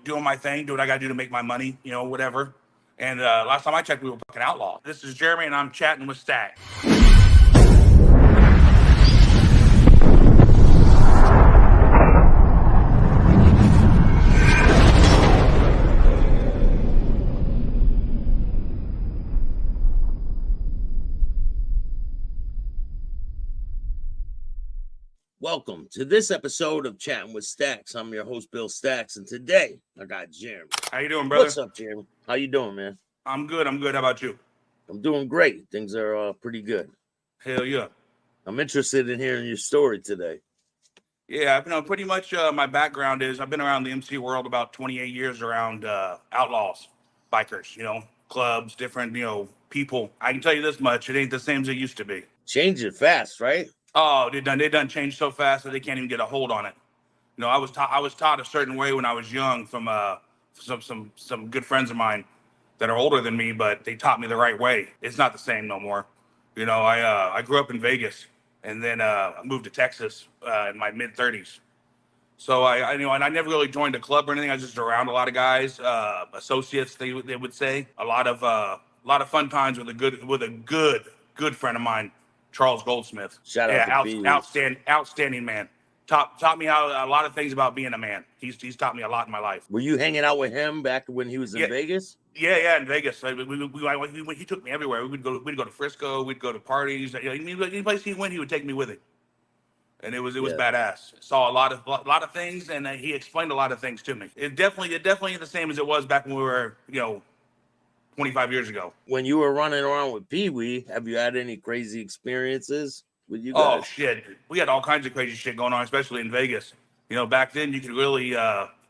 doing my thing, do what I got to do to make my money, whatever. And last time I checked, we were fucking outlaws. This is Jeramie, and I'm chatting with Staxx. Welcome to this episode of Chatting with Staxx. I'm your host, Bill Staxx, and today I got Jeramie. How you doing, brother? What's up, Jeramie? How you doing, man? I'm good. How about you? I'm doing great. Things are pretty good. Hell yeah. I'm interested in hearing your story today. Yeah, pretty much my background is I've been around the MC world about 28 years around outlaws, bikers, clubs, different, people. I can tell you this much, it ain't the same as it used to be. Changing fast, right? Oh, they done changed so fast that they can't even get a hold on it. I was taught a certain way when I was young from some good friends of mine that are older than me, but they taught me the right way. It's not the same no more. I grew up in Vegas, and then I moved to Texas in my mid 30s. So and I never really joined a club or anything. I was just around a lot of guys, associates. They would say a lot of fun times with a good friend of mine, Charles Goldsmith. Shout out to outstanding man. Taught me how a lot of things about being a man. He's taught me a lot in my life. Were you hanging out with him back when he was in Vegas? Yeah, in Vegas. He took me everywhere. We'd go to Frisco. We'd go to parties. Any place he went, he would take me with him, and it was badass. Saw a lot of things, and he explained a lot of things to me. It definitely ain't the same as it was back when we were 25 years ago. When you were running around with Pee Wee, have you had any crazy experiences with you guys? Oh shit, we had all kinds of crazy shit going on, especially in Vegas. Back then you could really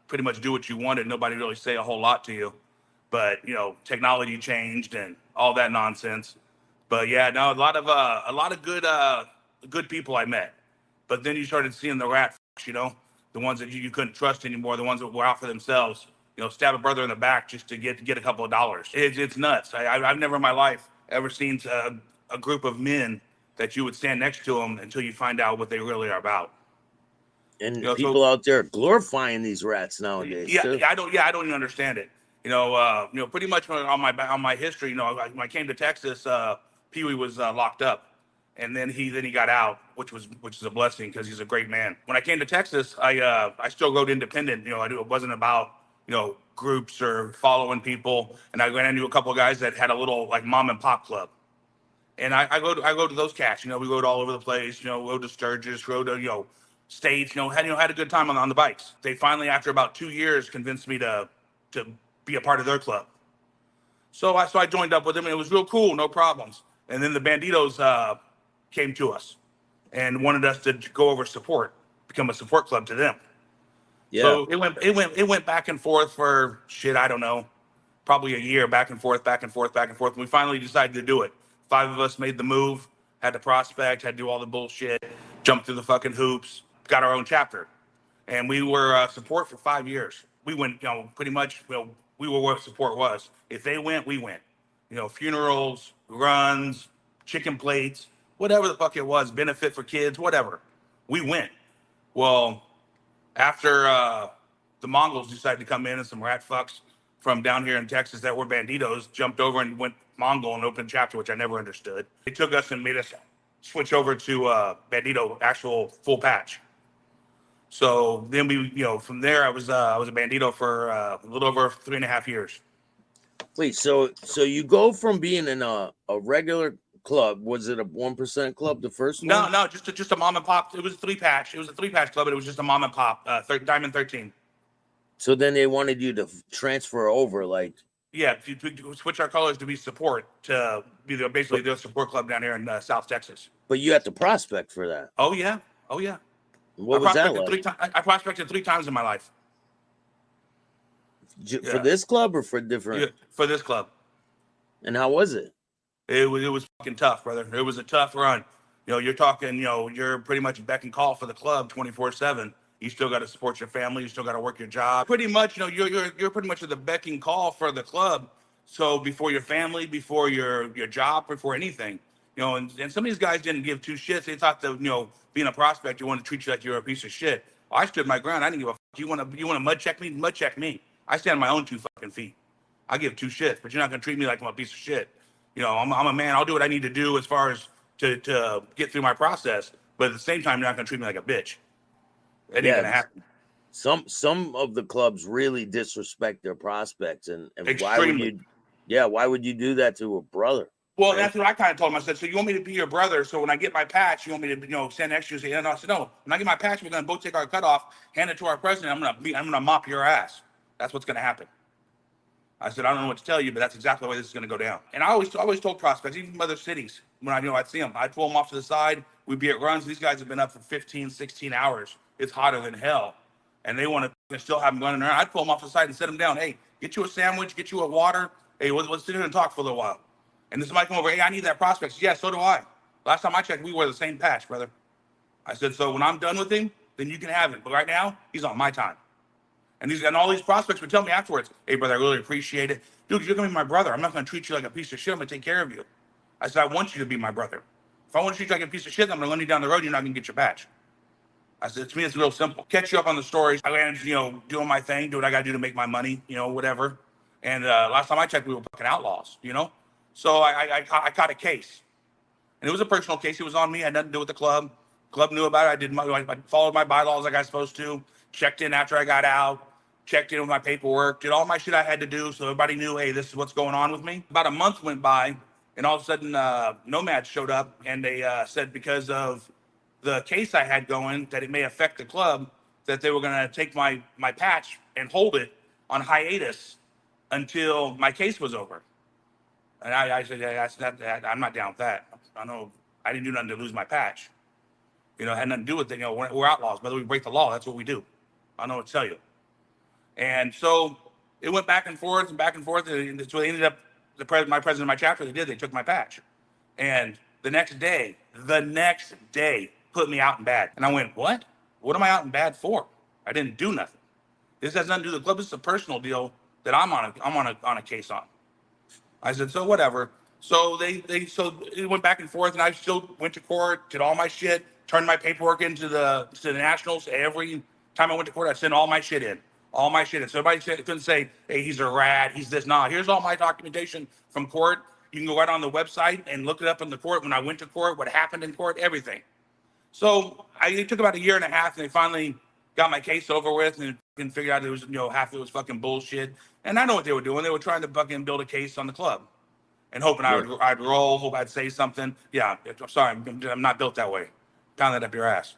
pretty much do what you wanted. Nobody really say a whole lot to you. But technology changed and all that nonsense. But yeah, no, a lot of good people I met. But then you started seeing the rat fucks, the ones that you couldn't trust anymore, the ones that were out for themselves. Stab a brother in the back just to get a couple of dollars. It's nuts. I've never in my life ever seen a group of men that you would stand next to them until you find out what they really are about. And people out there glorifying these rats nowadays. Yeah, I don't even understand it. Pretty much on my history. When I came to Texas, Pee Wee was locked up, and then he got out, which is a blessing because he's a great man. When I came to Texas, I still wrote independent. It wasn't about groups or following people, and I ran into a couple of guys that had a little like mom and pop club, and I go to those cats. We go to all over the place. Go to Sturgis, go to States. Had a good time on the bikes. They finally, after about 2 years, convinced me to be a part of their club. So I joined up with them, and it was real cool, no problems. And then the Bandidos came to us and wanted us to go over become a support club to them. Yeah. So it went back and forth for shit, I don't know, probably a year, back and forth. And we finally decided to do it. 5 of us made the move, had to prospect, had to do all the bullshit, jumped through the fucking hoops, got our own chapter. And we were support for 5 years. We went, pretty much, we were what support was. If they went, we went. Funerals, runs, chicken plates, whatever the fuck it was, benefit for kids, whatever. We went. Well, after the Mongols decided to come in, and some rat fucks from down here in Texas that were Bandidos jumped over and went Mongol and opened chapter, which I never understood. They took us and made us switch over to Bandido, actual full patch. So then from there I was a Bandido for a little over 3.5 years. Wait, so you go from being in a regular club, was it a 1% club, the first one? No, just a mom and pop. It was a 3-patch. It was a 3-patch club, but it was just a mom and pop, Diamond 13. So then they wanted you to transfer over, like... Yeah, to switch our colors to be support, to be basically the support club down here in South Texas. But you had to prospect for that. Oh yeah. What was that like? I prospected 3 times in my life. For this club or for different? Yeah, for this club. And how was it? It was fucking tough, brother. It was a tough run. You're talking, you're pretty much beck and call for the club 24/7. You still got to support your family. You still got to work your job. Pretty much, you're pretty much at the beck and call for the club. So before your family, before your job, before anything, and some of these guys didn't give 2 shits. They thought that, being a prospect, you want to treat you like you're a piece of shit. Well, I stood my ground. I didn't give a fuck. You want to mud check me? Mud check me. I stand on my own 2 feet. I give 2 shits, but you're not gonna treat me like I'm a piece of shit. You know, I'm a man. I'll do what I need to do as far as to get through my process. But at the same time, you're not gonna treat me like a bitch. It ain't Yeah, gonna happen. some of the clubs really disrespect their prospects, and why would Extremely. you? Yeah, why would you do that to a brother? Well, Right? that's what I kind of told him. I said, so you want me to be your brother? So when I get my patch, you want me to, stand next to you and say, no, no. I said, no. When I get my patch, we're gonna both take our cut off, hand it to our president. I'm gonna mop your ass. That's what's gonna happen. I said, I don't know what to tell you, but that's exactly the way this is going to go down. And I always told prospects, even from other cities, when I'd see them, I'd pull them off to the side. We'd be at runs. These guys have been up for 15, 16 hours. It's hotter than hell. And they want to still have them running around. I'd pull them off to the side and set them down. Hey, get you a sandwich, get you a water. Hey, let's sit here and talk for a little while. And then somebody come over, hey, I need that prospect. Yeah, so do I. Last time I checked, we wore the same patch, brother. I said, so when I'm done with him, then you can have it. But right now, he's on my time. And all these prospects would tell me afterwards, hey, brother, I really appreciate it. Dude, you're going to be my brother. I'm not going to treat you like a piece of shit. I'm going to take care of you. I said, I want you to be my brother. If I want to treat you like a piece of shit, I'm going to run you down the road. You're not going to get your badge. I said, to me, it's real simple. Catch you up on the stories. I managed, doing my thing, do what I got to do to make my money, whatever. And last time I checked, we were fucking outlaws. So I caught a case. And it was a personal case. It was on me. I had nothing to do with the club. Club knew about it. I followed my bylaws like I was supposed to. Checked in after I got out. Checked in with my paperwork. Did all my shit I had to do so everybody knew, hey, this is what's going on with me. About a month went by, and all of a sudden, Nomads showed up, and they said because of the case I had going that it may affect the club, that they were going to take my patch and hold it on hiatus until my case was over. And I said, yeah, I'm not down with that. I know I didn't do nothing to lose my patch. It had nothing to do with it. We're outlaws. Whether we break the law, that's what we do. I know what to tell you. And so it went back and forth and back and forth. And so they ended up, my president of my chapter, they took my patch. And the next day, put me out in bad. And I went, what? What am I out in bad for? I didn't do nothing. This has nothing to do with the club. This is a personal deal that I'm on a case on. I said, so whatever. So so it went back and forth, and I still went to court, did all my shit, turned my paperwork into the nationals. Every time I went to court, I sent all my shit in, So everybody couldn't say, hey, he's a rat, he's this. Nah, here's all my documentation from court. You can go right on the website and look it up in the court when I went to court, what happened in court, everything. So it took about a year and a half, and they finally got my case over with and figured out it was, half of it was fucking bullshit. And I know what they were doing. They were trying to fucking build a case on the club and hoping Yeah. I'd roll, hope I'd say something. Yeah, I'm sorry, I'm not built that way. Pound that up your ass.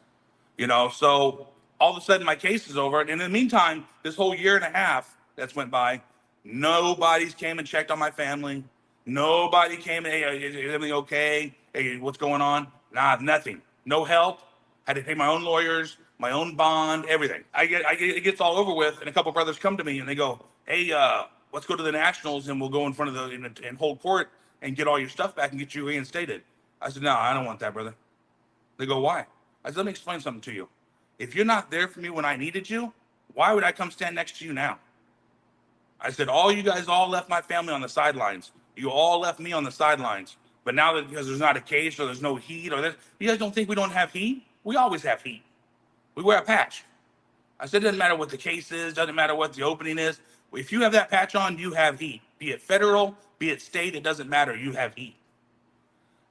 So all of a sudden my case is over. And in the meantime, this whole year and a half that's went by, nobody's came and checked on my family. Nobody came, hey, is everything okay? Hey, what's going on? Nah, nothing. No help. Had to pay my own lawyers, my own bond, everything. It gets all over with, and a couple brothers come to me and they go, hey, let's go to the Nationals and we'll go in front of and hold court and get all your stuff back and get you reinstated. I said, no, I don't want that, brother. They go, why? I said, let me explain something to you. If you're not there for me when I needed you, why would I come stand next to you now? I said, you guys all left my family on the sidelines. You all left me on the sidelines. But now that because there's not a case or there's no heat you guys don't think we don't have heat? We always have heat. We wear a patch. I said, it doesn't matter what the case is, doesn't matter what the opening is. If you have that patch on, you have heat. Be it federal, be it state, it doesn't matter. You have heat.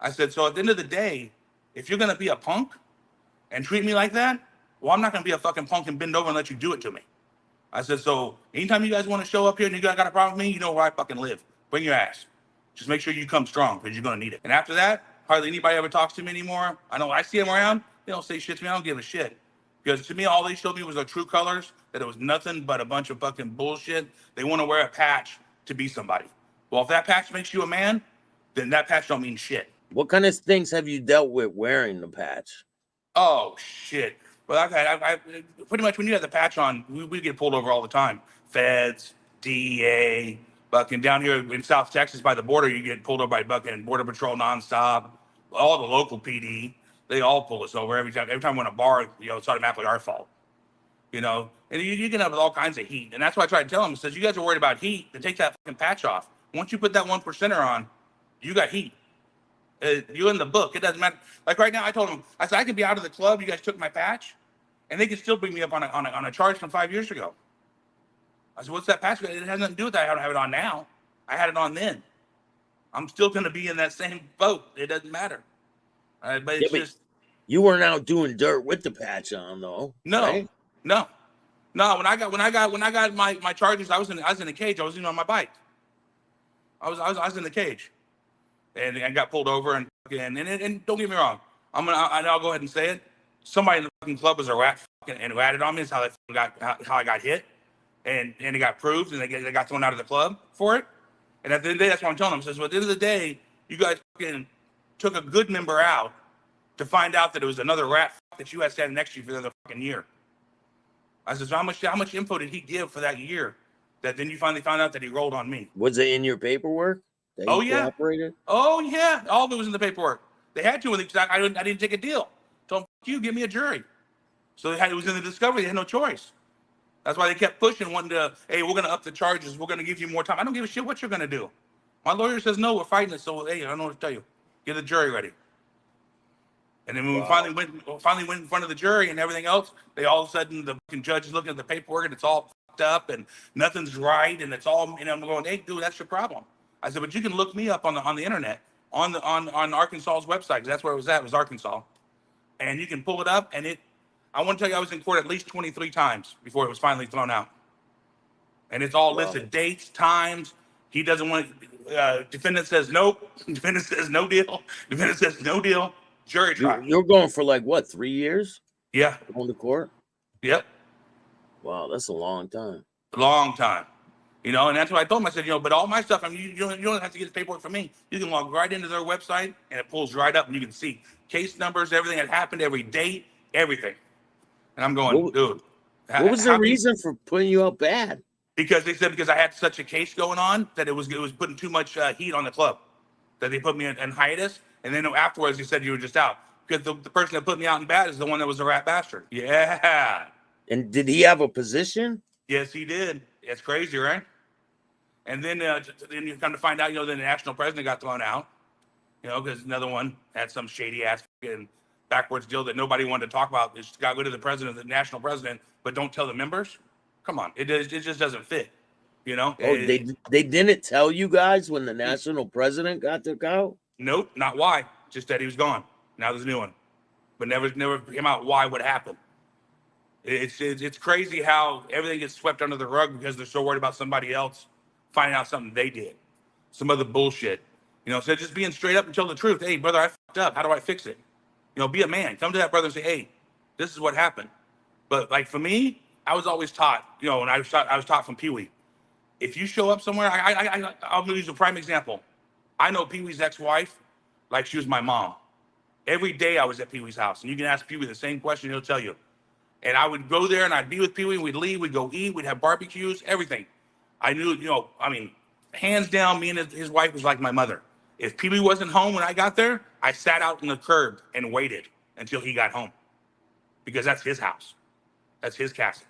I said, so at the end of the day, if you're going to be a punk and treat me like that, well, I'm not going to be a fucking punk and bend over and let you do it to me. I said, so anytime you guys want to show up here and you guys got a problem with me, you know where I fucking live. Bring your ass. Just make sure you come strong because you're going to need it. And after that, hardly anybody ever talks to me anymore. I know I see them around. They don't say shit to me. I don't give a shit. Because to me, all they showed me was their true colors, that it was nothing but a bunch of fucking bullshit. They want to wear a patch to be somebody. Well, if that patch makes you a man, then that patch don't mean shit. What kind of things have you dealt with wearing the patch? Oh, shit. Well, I pretty much when you have the patch on, we get pulled over all the time. Feds, DEA, fucking down here in South Texas by the border, you get pulled over by fucking Border Patrol nonstop. All the local PD, they all pull us over every time. Every time we're in a bar, it's automatically our fault. And you get up with all kinds of heat. And that's why I try to tell them, it says, you guys are worried about heat, then take that fucking patch off. Once you put that 1%er on, you got heat. You're in the book. It doesn't matter. Like right now, I told them, I said, I could be out of the club. You guys took my patch, and they could still bring me up on a charge from 5 years ago. I said, what's that patch? It has nothing to do with that. I don't have it on now. I had it on then. I'm still going to be in that same boat. It doesn't matter. But it's just. You weren't out doing dirt with the patch on, though. No, right? no. When I got my charges, I was in the cage. I wasn't even on my bike. I was in the cage, and I got pulled over and don't get me wrong. I'll go ahead and say it. Somebody in the fucking club was a rat and ratted on me. Is how I got hit, and it got proved, and they got thrown out of the club for it. And at the end of the day, that's what I'm telling them. I says, well, at the end of the day, you guys fucking took a good member out to find out that it was another rat that you had standing next to you for the other fucking year. I said, so how much info did he give for that year that then you finally found out that he rolled on me? Was it in your paperwork that Oh, he yeah. cooperated? Oh, yeah. All of it was in the paperwork. They had to, because I didn't take a deal. Told them, fuck you, give me a jury. So it was in the discovery. They had no choice. That's why they kept pushing, wanting to, hey, we're going to up the charges. We're going to give you more time. I don't give a shit what you're going to do. My lawyer says, no, we're fighting it. So, hey, I don't know what to tell you. Get the jury ready. And then when we finally went in front of the jury and everything else, they all of a sudden, the fucking judge is looking at the paperwork and it's all fucked up and nothing's right. And it's all, and I'm going, hey, dude, that's your problem. I said, but you can look me up on the internet, on Arkansas's website, because that's where it was at, was Arkansas. And you can pull it up, and I want to tell you, I was in court at least 23 times before it was finally thrown out. And it's all listed, dates, times. He doesn't want, defendant says nope. Defendant says no deal. Defendant says no deal. Jury trial. You're going for like what, 3 years? Yeah. Going to court? Yep. Wow, that's a long time. Long time. And that's what I told him. I said, but all my stuff, I mean, you don't have to get the paperwork from me. You can log right into their website, and it pulls right up, and you can see case numbers, everything that happened, every date, everything. And I'm going, dude. What was the reason for putting you out bad? Because they said because I had such a case going on that it was putting too much heat on the club, that they put me in hiatus, and then afterwards they said you were just out. Because the person that put me out in bad is the one that was a rat bastard. Yeah. And did he have a position? Yes, he did. It's crazy, right? And then you come to find out, then the national president got thrown out, because another one had some shady ass backwards deal that nobody wanted to talk about. It's got rid of the president, the national president, but don't tell the members. Come on, it just doesn't fit, Oh, they didn't tell you guys when the national president got took out? Nope, not why. Just that he was gone. Now there's a new one, but never came out why, what happened. It's crazy how everything gets swept under the rug because they're so worried about somebody else finding out something they did, some other bullshit. So just being straight up and tell the truth. Hey, brother, I fucked up. How do I fix it? Be a man. Come to that brother and say, hey, this is what happened. But like for me, I was always taught, and I was taught from Pee Wee. If you show up somewhere, I'll use a prime example. I know Pee Wee's ex-wife like she was my mom. Every day I was at Pee Wee's house, and you can ask Pee Wee the same question, he'll tell you. And I would go there and I'd be with Pee Wee, we'd leave, we'd go eat, we'd have barbecues, everything. I knew, hands down, me and his wife was like my mother. If Pee Wee wasn't home when I got there, I sat out in the curb and waited until he got home. Because that's his house. That's his castle.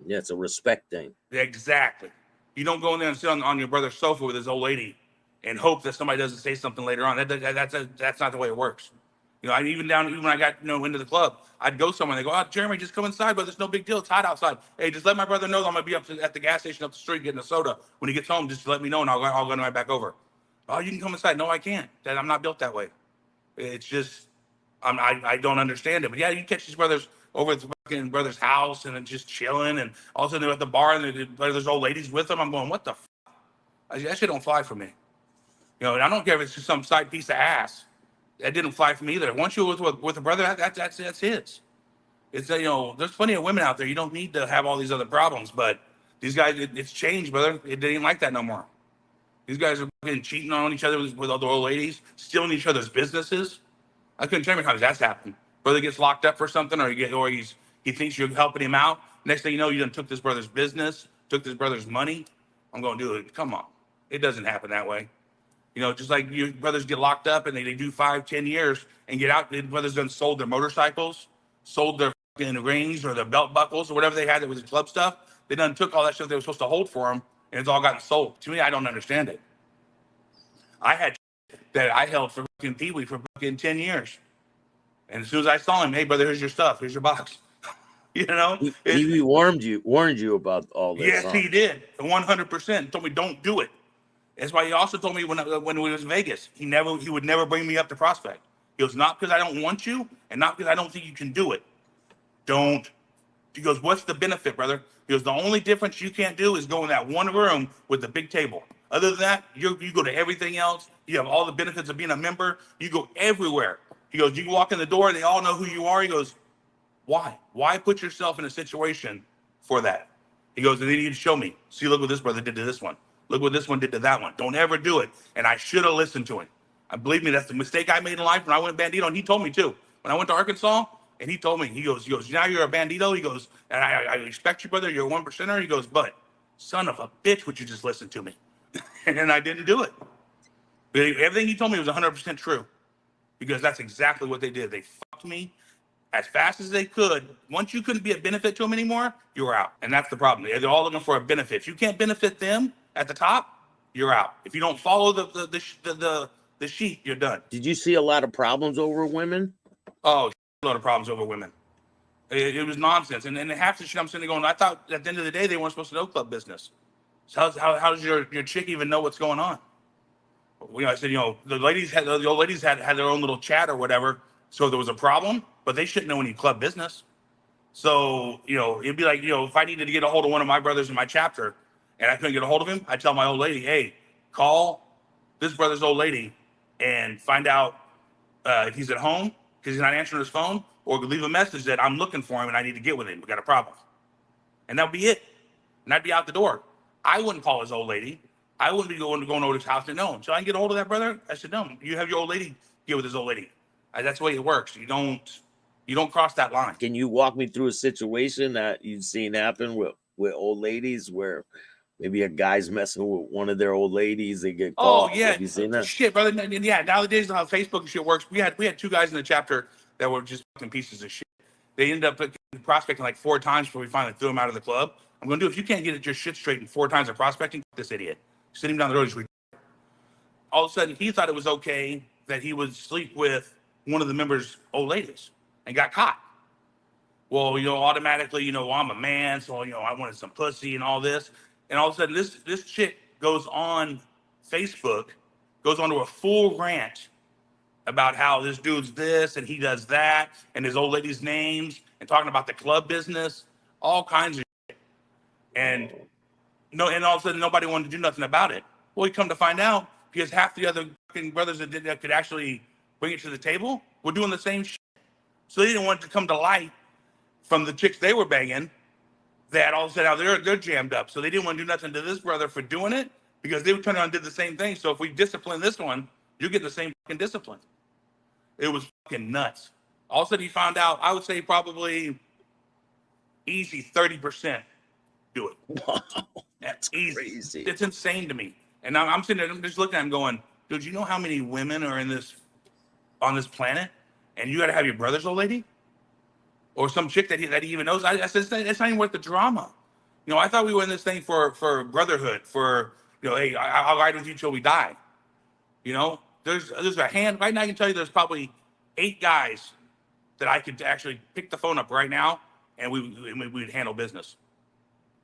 Yeah, it's a respect thing. Exactly. You don't go in there and sit on your brother's sofa with his old lady and hope that somebody doesn't say something later on. That's not the way it works. Even when I got into the club, I'd go somewhere and they go, oh, Jeramie, just come inside, but there's no big deal. It's hot outside. Hey, just let my brother know that I'm gonna be at the gas station up the street getting a soda. When he gets home, just let me know and I'll go right back over. Oh, you can come inside. No, I can't. I'm not built that way. It's just I don't understand it. But yeah, you catch these brothers over at the fucking brother's house and then just chilling, and all of a sudden they're at the bar and there's old ladies with them. I'm going, what the f? That shit don't fly for me. And I don't care if it's just some side piece of ass. That didn't fly for me either. Once you're with a brother, that's his. It's there's plenty of women out there. You don't need to have all these other problems, but these guys, it's changed, brother. It ain't like that no more. These guys are fucking cheating on each other with other old ladies, stealing each other's businesses. I couldn't tell you how that's happened. Brother gets locked up for something, or he thinks you're helping him out. Next thing you know, you done took this brother's business, took this brother's money. I'm going, dude, come on. It doesn't happen that way. Just like your brothers get locked up and they do 5-10 years and get out. The brothers done sold their motorcycles, sold their fucking rings or their belt buckles or whatever they had that was club stuff. They done took all that stuff they were supposed to hold for them, and it's all gotten sold. To me, I don't understand it. I had that I held for fucking Pee-wee for fucking 10 years. And as soon as I saw him, hey, brother, here's your stuff. Here's your box. You know, He warned you about all this. yes, he did, 100%. Told me don't do it. That's why he also told me when we was in Vegas, he would never bring me up to prospect. He goes, not because I don't want you, and not because I don't think you can do it. Don't. He goes, what's the benefit, brother? He goes, the only difference you can't do is go in that one room with the big table. Other than that, you go to everything else. You have all the benefits of being a member. You go everywhere. He goes, you walk in the door, they all know who you are. He goes, why? Why put yourself in a situation for that? He goes, and then you show me. See, look what this brother did to this one. Look what this one did to that one. Don't ever do it. And I should have listened to him. And believe me, that's the mistake I made in life when I went to Bandido. And he told me too. When I went to Arkansas, and he told me, he goes, now you're a Bandido. He goes, and I respect you, brother. You're a 1%er. He goes, but son of a bitch, would you just listen to me? And I didn't do it. But everything he told me was 100% true, because that's exactly what they did. They fucked me as fast as they could. Once you couldn't be a benefit to them anymore, you were out. And that's the problem. They're all looking for a benefit. If you can't benefit them at the top, you're out. If you don't follow the sheet, you're done. Did you see a lot of problems over women? Oh, a lot of problems over women. It was nonsense. And half the shit I'm sitting there going, I thought at the end of the day, they weren't supposed to know club business. So how does your chick even know what's going on? I said, the old ladies had their own little chat or whatever. So there was a problem, but they shouldn't know any club business. So, it'd be like, if I needed to get a hold of one of my brothers in my chapter and I couldn't get a hold of him, I'd tell my old lady, hey, call this brother's old lady and find out if he's at home because he's not answering his phone, or leave a message that I'm looking for him and I need to get with him. We got a problem. And that'd be it. And I'd be out the door. I wouldn't call his old lady. I wouldn't be going over to his house and know him. So I can get a hold of that brother? I said, no, you have your old lady get with his old lady. That's the way it works. You don't cross that line. Can you walk me through a situation that you've seen happen with old ladies where maybe a guy's messing with one of their old ladies, they get caught? Oh yeah, have you seen that? Shit, brother. Yeah, nowadays how Facebook and shit works. We had two guys in the chapter that were just fucking pieces of shit. They ended up prospecting like 4 times before we finally threw him out of the club. I'm gonna do, if you can't get your shit straight in 4 times of prospecting, this idiot. Sit him down the road. All of a sudden, he thought it was okay that he would sleep with one of the members' old ladies and got caught. Well, automatically, I'm a man, so I wanted some pussy and all this. And all of a sudden, this chick goes on Facebook, goes on to a full rant about how this dude's this and he does that, and his old lady's names, and talking about the club business, all kinds of shit. And and all of a sudden nobody wanted to do nothing about it. Well, we come to find out, because half the other brothers that could actually bring it to the table were doing the same shit. So they didn't want it to come to light from the chicks they were banging, that all of a sudden now they're jammed up. So they didn't want to do nothing to this brother for doing it, because they would turn around and did the same thing. So if we discipline this one, you get the same fucking discipline. It was fucking nuts. All of a sudden he found out, I would say probably easy 30% do it. Wow, that's easy. Crazy. It's insane to me. And I'm sitting there, I'm just looking at him going, dude, you know how many women are on this planet? And you got to have your brother's old lady? Or some chick that he even knows? I said, it's not even worth the drama. I thought we were in this thing for brotherhood, for, hey, I'll ride with you till we die. There's a hand, right now I can tell you there's probably 8 guys that I could actually pick the phone up right now and we would handle business.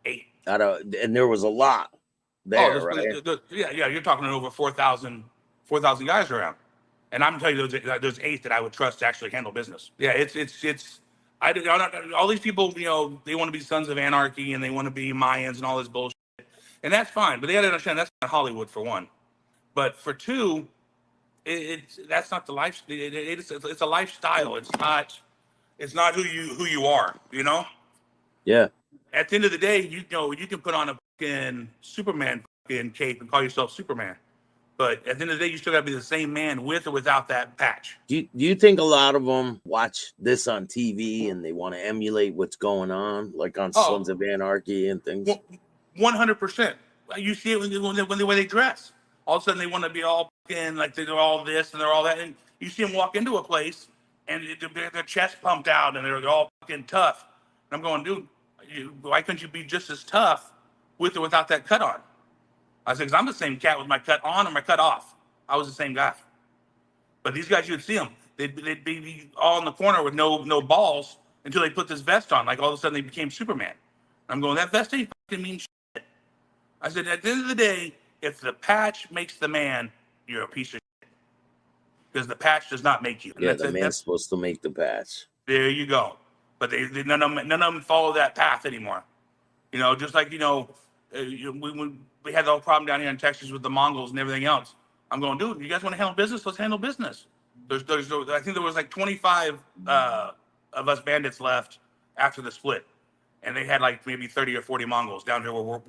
8. And there was a lot there, right? Yeah, you're talking over 4,000 guys around. And I'm telling you, there's 8 that I would trust to actually handle business. Yeah, all these people, they want to be sons of anarchy and they want to be Mayans and all this bullshit. And that's fine, but they got to understand that's not Hollywood, for one. But for 2, that's not the life. It's a lifestyle. It's not who you are. Yeah. At the end of the day, you can put on a fucking Superman fucking cape and call yourself Superman, but at the end of the day, you still got to be the same man with or without that patch. Do you think a lot of them watch this on TV and they want to emulate what's going on, like on Sons of Anarchy and things? 100%. You see it when the way they dress. All of a sudden, they want to be all fucking like they're all this and they're all that, and you see them walk into a place and their chest pumped out and they're all fucking tough. And I'm going, dude, why couldn't you be just as tough with or without that cut on? I said, because I'm the same cat with my cut on or my cut off. I was the same guy. But these guys, you would see them. They'd be all in the corner with no balls, until they put this vest on. Like all of a sudden they became Superman. I'm going, that vest ain't fucking mean shit. I said, at the end of the day, if the patch makes the man, you're a piece of shit. Because the patch does not make you. And Yeah, the man's supposed to make the patch. There you go. But none of them follow that path anymore. You know, just like, we had the whole problem down here in Texas with the Mongols and everything else. I'm going, dude, you guys want to handle business? Let's handle business. I think there was like 25 of us bandits left after the split. And they had like maybe 30 or 40 Mongols down here where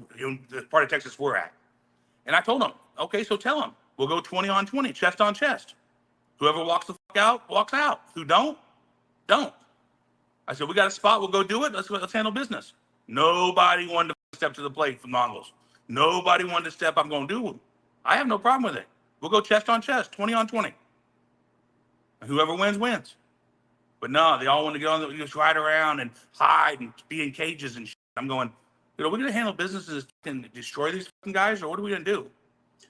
the part of Texas we're at. And I told them, okay, so tell them, we'll go 20 on 20, chest on chest. Whoever walks the fuck out, walks out. Who don't. I said, we got a spot, we'll go do it. Let's handle business. Nobody wanted to step to the plate from Mongols. Nobody wanted to step. I'm going, dude, I have no problem with it. We'll go chest on chest, 20 on 20. And whoever wins, wins. But no, they all want to get on just ride around and hide and be in cages and shit. I'm going, we're going to handle businesses and destroy these fucking guys, or what are we going to do?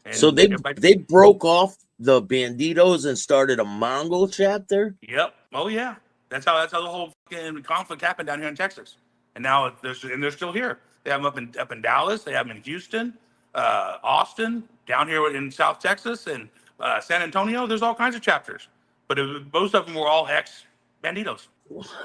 And so they broke off the Bandidos and started a Mongol chapter? Yep. Oh, yeah. That's how the whole fucking conflict happened down here in Texas. And now they're still here. They have them up in Dallas. They have them in Houston, Austin, down here in South Texas, and San Antonio. There's all kinds of chapters. But most of them were all ex-Bandidos.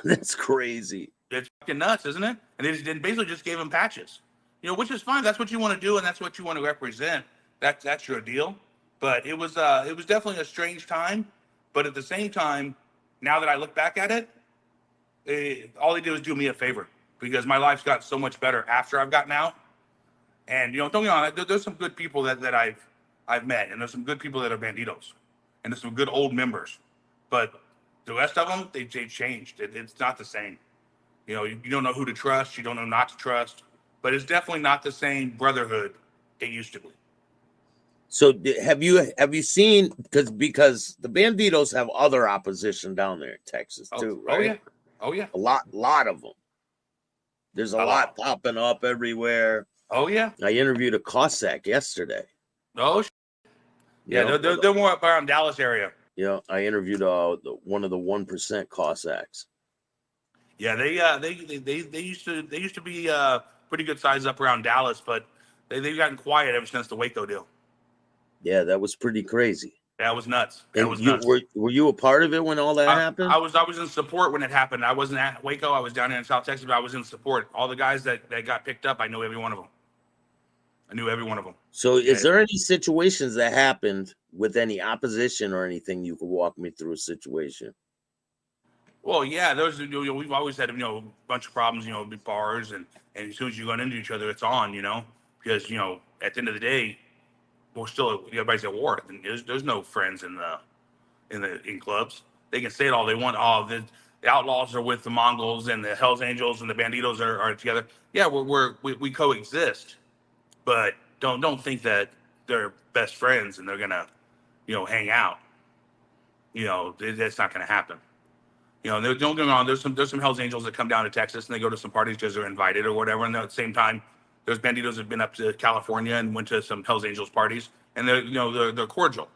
That's crazy. It's fucking nuts, isn't it? And they basically just gave them patches. Which is fine. That's what you want to do, and that's what you want to represent. That's your deal. But it was definitely a strange time. But at the same time, now that I look back at it, all they did was do me a favor, because my life's got so much better after I've gotten out. And don't get me wrong, there's some good people that I've met, and there's some good people that are Bandidos, and there's some good old members. But the rest of them, they changed. It's not the same. You don't know who to trust. You don't know not to trust. But it's definitely not the same brotherhood it used to be. So have you seen, because the Bandidos have other opposition down there in Texas too, right? Oh yeah. A lot of them. There's a lot popping up everywhere. Oh yeah. I interviewed a Cossack yesterday. Oh yeah, they're more up around Dallas area. Yeah, I interviewed one of the 1% Cossacks. Yeah, they used to be pretty good size up around Dallas, but they've gotten quiet ever since the Waco deal. Yeah, that was pretty crazy. That was nuts. Nuts. Were you a part of it when all that happened? I was in support when it happened. I wasn't at Waco. I was down here in South Texas, but I was in support. All the guys that got picked up, I knew every one of them. So is there any situations that happened with any opposition or anything you could walk me through a situation? Well, yeah, we've always had a bunch of problems, big bars, and as soon as you run into each other, it's on, because at the end of the day, we're still, everybody's at war. And there's no friends in clubs. They can say it all they want. Oh, the outlaws are with the Mongols, and the Hells Angels and the Bandidos are together. Yeah, we coexist, but don't think that they're best friends and they're gonna hang out. That's not gonna happen. Don't get me wrong. There's some Hells Angels that come down to Texas and they go to some parties because they're invited or whatever. And at the same time, there's Bandidos that have been up to California and went to some Hells Angels parties, and they're cordial.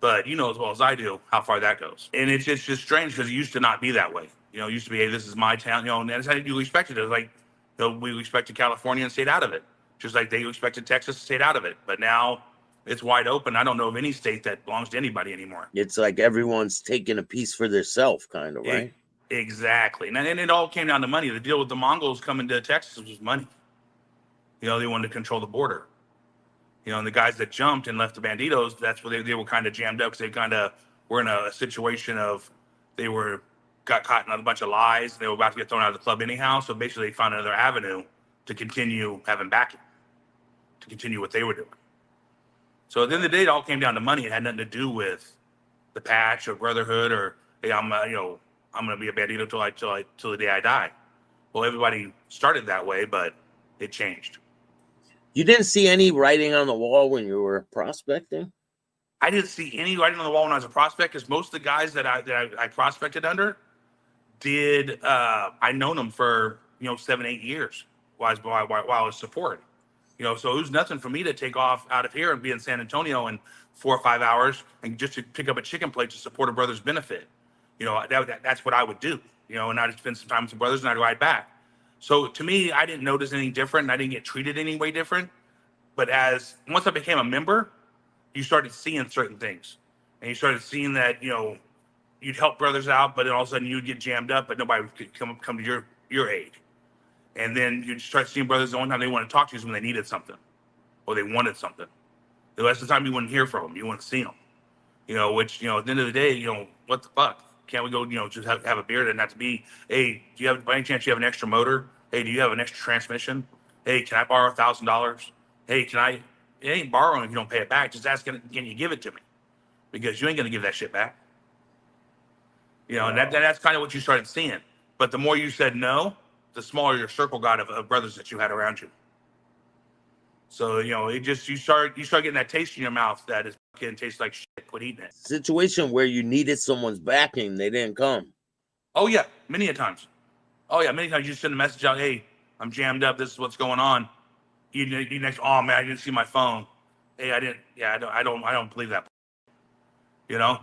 But you know as well as I do how far that goes. And it's just strange because it used to not be that way. It used to be, hey, this is my town. And that's how you expected it. Like we expected California and stayed out of it, just like they expected Texas to stay out of it. But now it's wide open. I don't know of any state that belongs to anybody anymore. It's like everyone's taking a piece for themselves, kind of, right? Exactly. And it all came down to money. The deal with the Mongols coming to Texas was money. They wanted to control the border. And the guys that jumped and left the Bandidos, that's where they were kind of jammed up, because they kind of were in a situation of got caught in a bunch of lies. They were about to get thrown out of the club anyhow. So basically they found another avenue to continue having backing, to continue what they were doing. So at the end of the day, it all came down to money. It had nothing to do with the patch or brotherhood or, hey, I'm going to be a Bandito till the day I die. Well, everybody started that way, but it changed. You didn't see any writing on the wall when you were prospecting? I didn't see any writing on the wall when I was a prospect, because most of the guys that I prospected under I known them for 7-8 years while I was support. So it was nothing for me to take off out of here and be in San Antonio in 4 or 5 hours and just to pick up a chicken plate to support a brother's benefit. That's what I would do. and I'd spend some time with some brothers and I'd ride back. So to me, I didn't notice anything different. And I didn't get treated any way different. But once I became a member, you started seeing certain things, and you started seeing that you'd help brothers out, but then all of a sudden you'd get jammed up, but nobody could come to your aid. And then you'd start seeing brothers the only time they want to talk to you is when they needed something or they wanted something. The rest of the time you wouldn't hear from them, you wouldn't see them. Which at the end of the day, what the fuck? Can't we go just have a beer? Then not to be, hey, do you have by any chance you have an extra motor? Hey, do you have an extra transmission? Hey, can I borrow $1,000? Hey, can I? It ain't borrowing if you don't pay it back. Just ask, can you give it to me? Because you ain't gonna give that shit back. And that's kind of what you started seeing. But the more you said no, the smaller your circle got of brothers that you had around you. So you start getting that taste in your mouth that is fucking tastes like shit. Quit eating it. Situation where you needed someone's backing, they didn't come. Oh yeah, many a times. Oh yeah, many times you send a message out, hey, I'm jammed up. This is what's going on. You next, oh man, I didn't see my phone. Hey, I didn't. Yeah, I don't believe that. And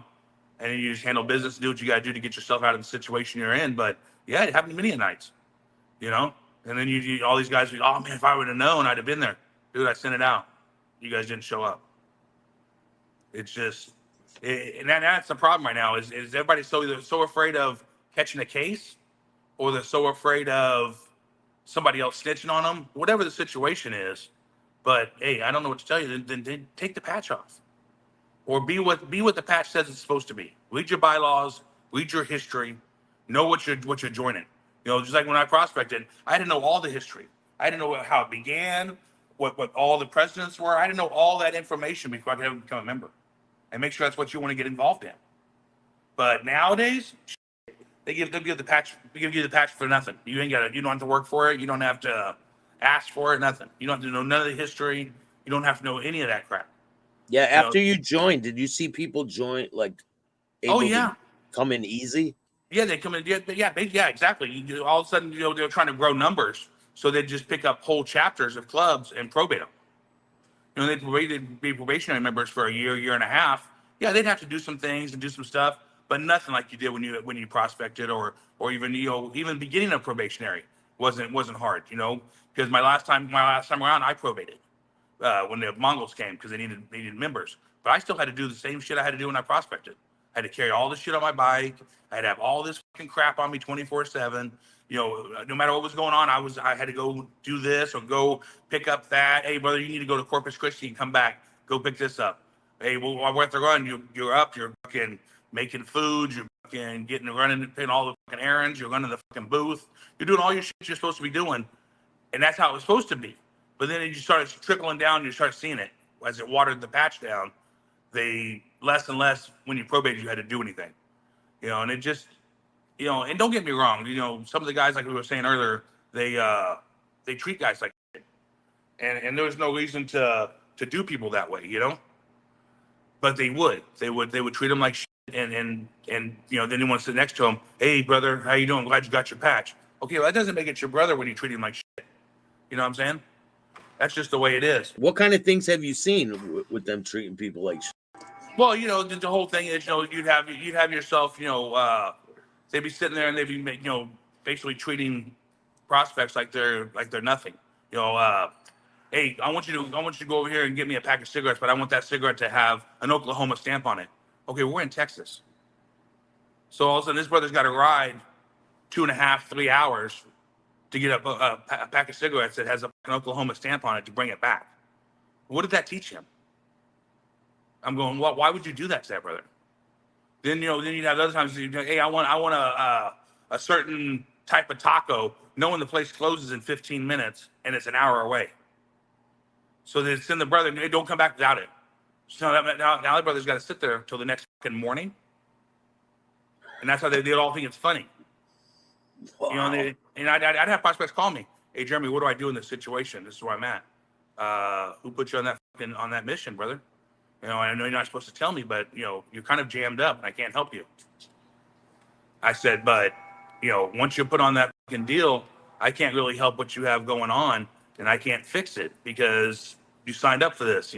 then you just handle business, do what you got to do to get yourself out of the situation you're in. But yeah, it happened many a nights. And then you all these guys, oh man, if I would have known, I'd have been there. Dude, I sent it out. You guys didn't show up. It's just, and that's the problem right now is everybody so afraid of catching a case, or they're so afraid of somebody else snitching on them, whatever the situation is. But hey, I don't know what to tell you. Then take the patch off, or be what the patch says it's supposed to be. Read your bylaws, read your history, know what you're joining. Just like when I prospected, I didn't know all the history. I didn't know how it began, what all the presidents were. I didn't know all that information before I could ever become a member, and make sure that's what you want to get involved in. But nowadays, they give you the patch. They give you the patch for nothing. You don't have to work for it. You don't have to ask for it. Nothing. You don't have to know none of the history. You don't have to know any of that crap. Yeah. After you joined, did you see people join able to come in easy? Yeah, they come in. Yeah, exactly. All of a sudden, they're trying to grow numbers, so they just pick up whole chapters of clubs and probate them. They'd be probationary members for a year and a half. Yeah, they'd have to do some things and do some stuff, but nothing like you did when you prospected, or even even beginning of probationary wasn't hard. Because my last time around, I probated when the Mongols came because they needed members, but I still had to do the same shit I had to do when I prospected. I had to carry all this shit on my bike. I had to have all this fucking crap on me 24/7. No matter what was going on, I had to go do this or go pick up that. Hey, brother, you need to go to Corpus Christi and come back. Go pick this up. Hey, well, while we're at the run, you're up. You're fucking making food. You're fucking running and paying all the fucking errands. You're running the fucking booth. You're doing all your shit you're supposed to be doing, and that's how it was supposed to be. But then you started trickling down. You start seeing it as it watered the patch down. They less and less when you probated, you had to do anything. And it just, and don't get me wrong, some of the guys, like we were saying earlier, they treat guys like shit. And there was no reason to do people that way, but they would treat them like shit. And then you want to sit next to them. Hey brother, how you doing? Glad you got your patch. Okay, well that doesn't make it your brother when you treat him like shit. You know what I'm saying? That's just the way it is. What kind of things have you seen with them treating people like shit? Well, the whole thing is, you'd have yourself, they'd be sitting there and they'd be, basically treating prospects like they're nothing. Hey, I want you to go over here and get me a pack of cigarettes, but I want that cigarette to have an Oklahoma stamp on it. Okay, we're in Texas, so all of a sudden this brother's got to ride 2.5, 3 hours to get a pack of cigarettes that has an Oklahoma stamp on it to bring it back. What did that teach him? I'm going, well, why would you do that to that brother? Then you'd have other times, hey, I want a certain type of taco, knowing the place closes in 15 minutes and it's an hour away. So they send the brother, hey, don't come back without it. So now the brother's got to sit there till the next fucking morning, and that's how they all think it's funny. Wow. And I'd have prospects call me, hey Jeramie, what do I do in this situation? This is where I'm at. Who put you on that mission, brother? I know you're not supposed to tell me, but you're kind of jammed up and I can't help you. I said, but once you put on that fucking deal, I can't really help what you have going on, and I can't fix it because you signed up for this.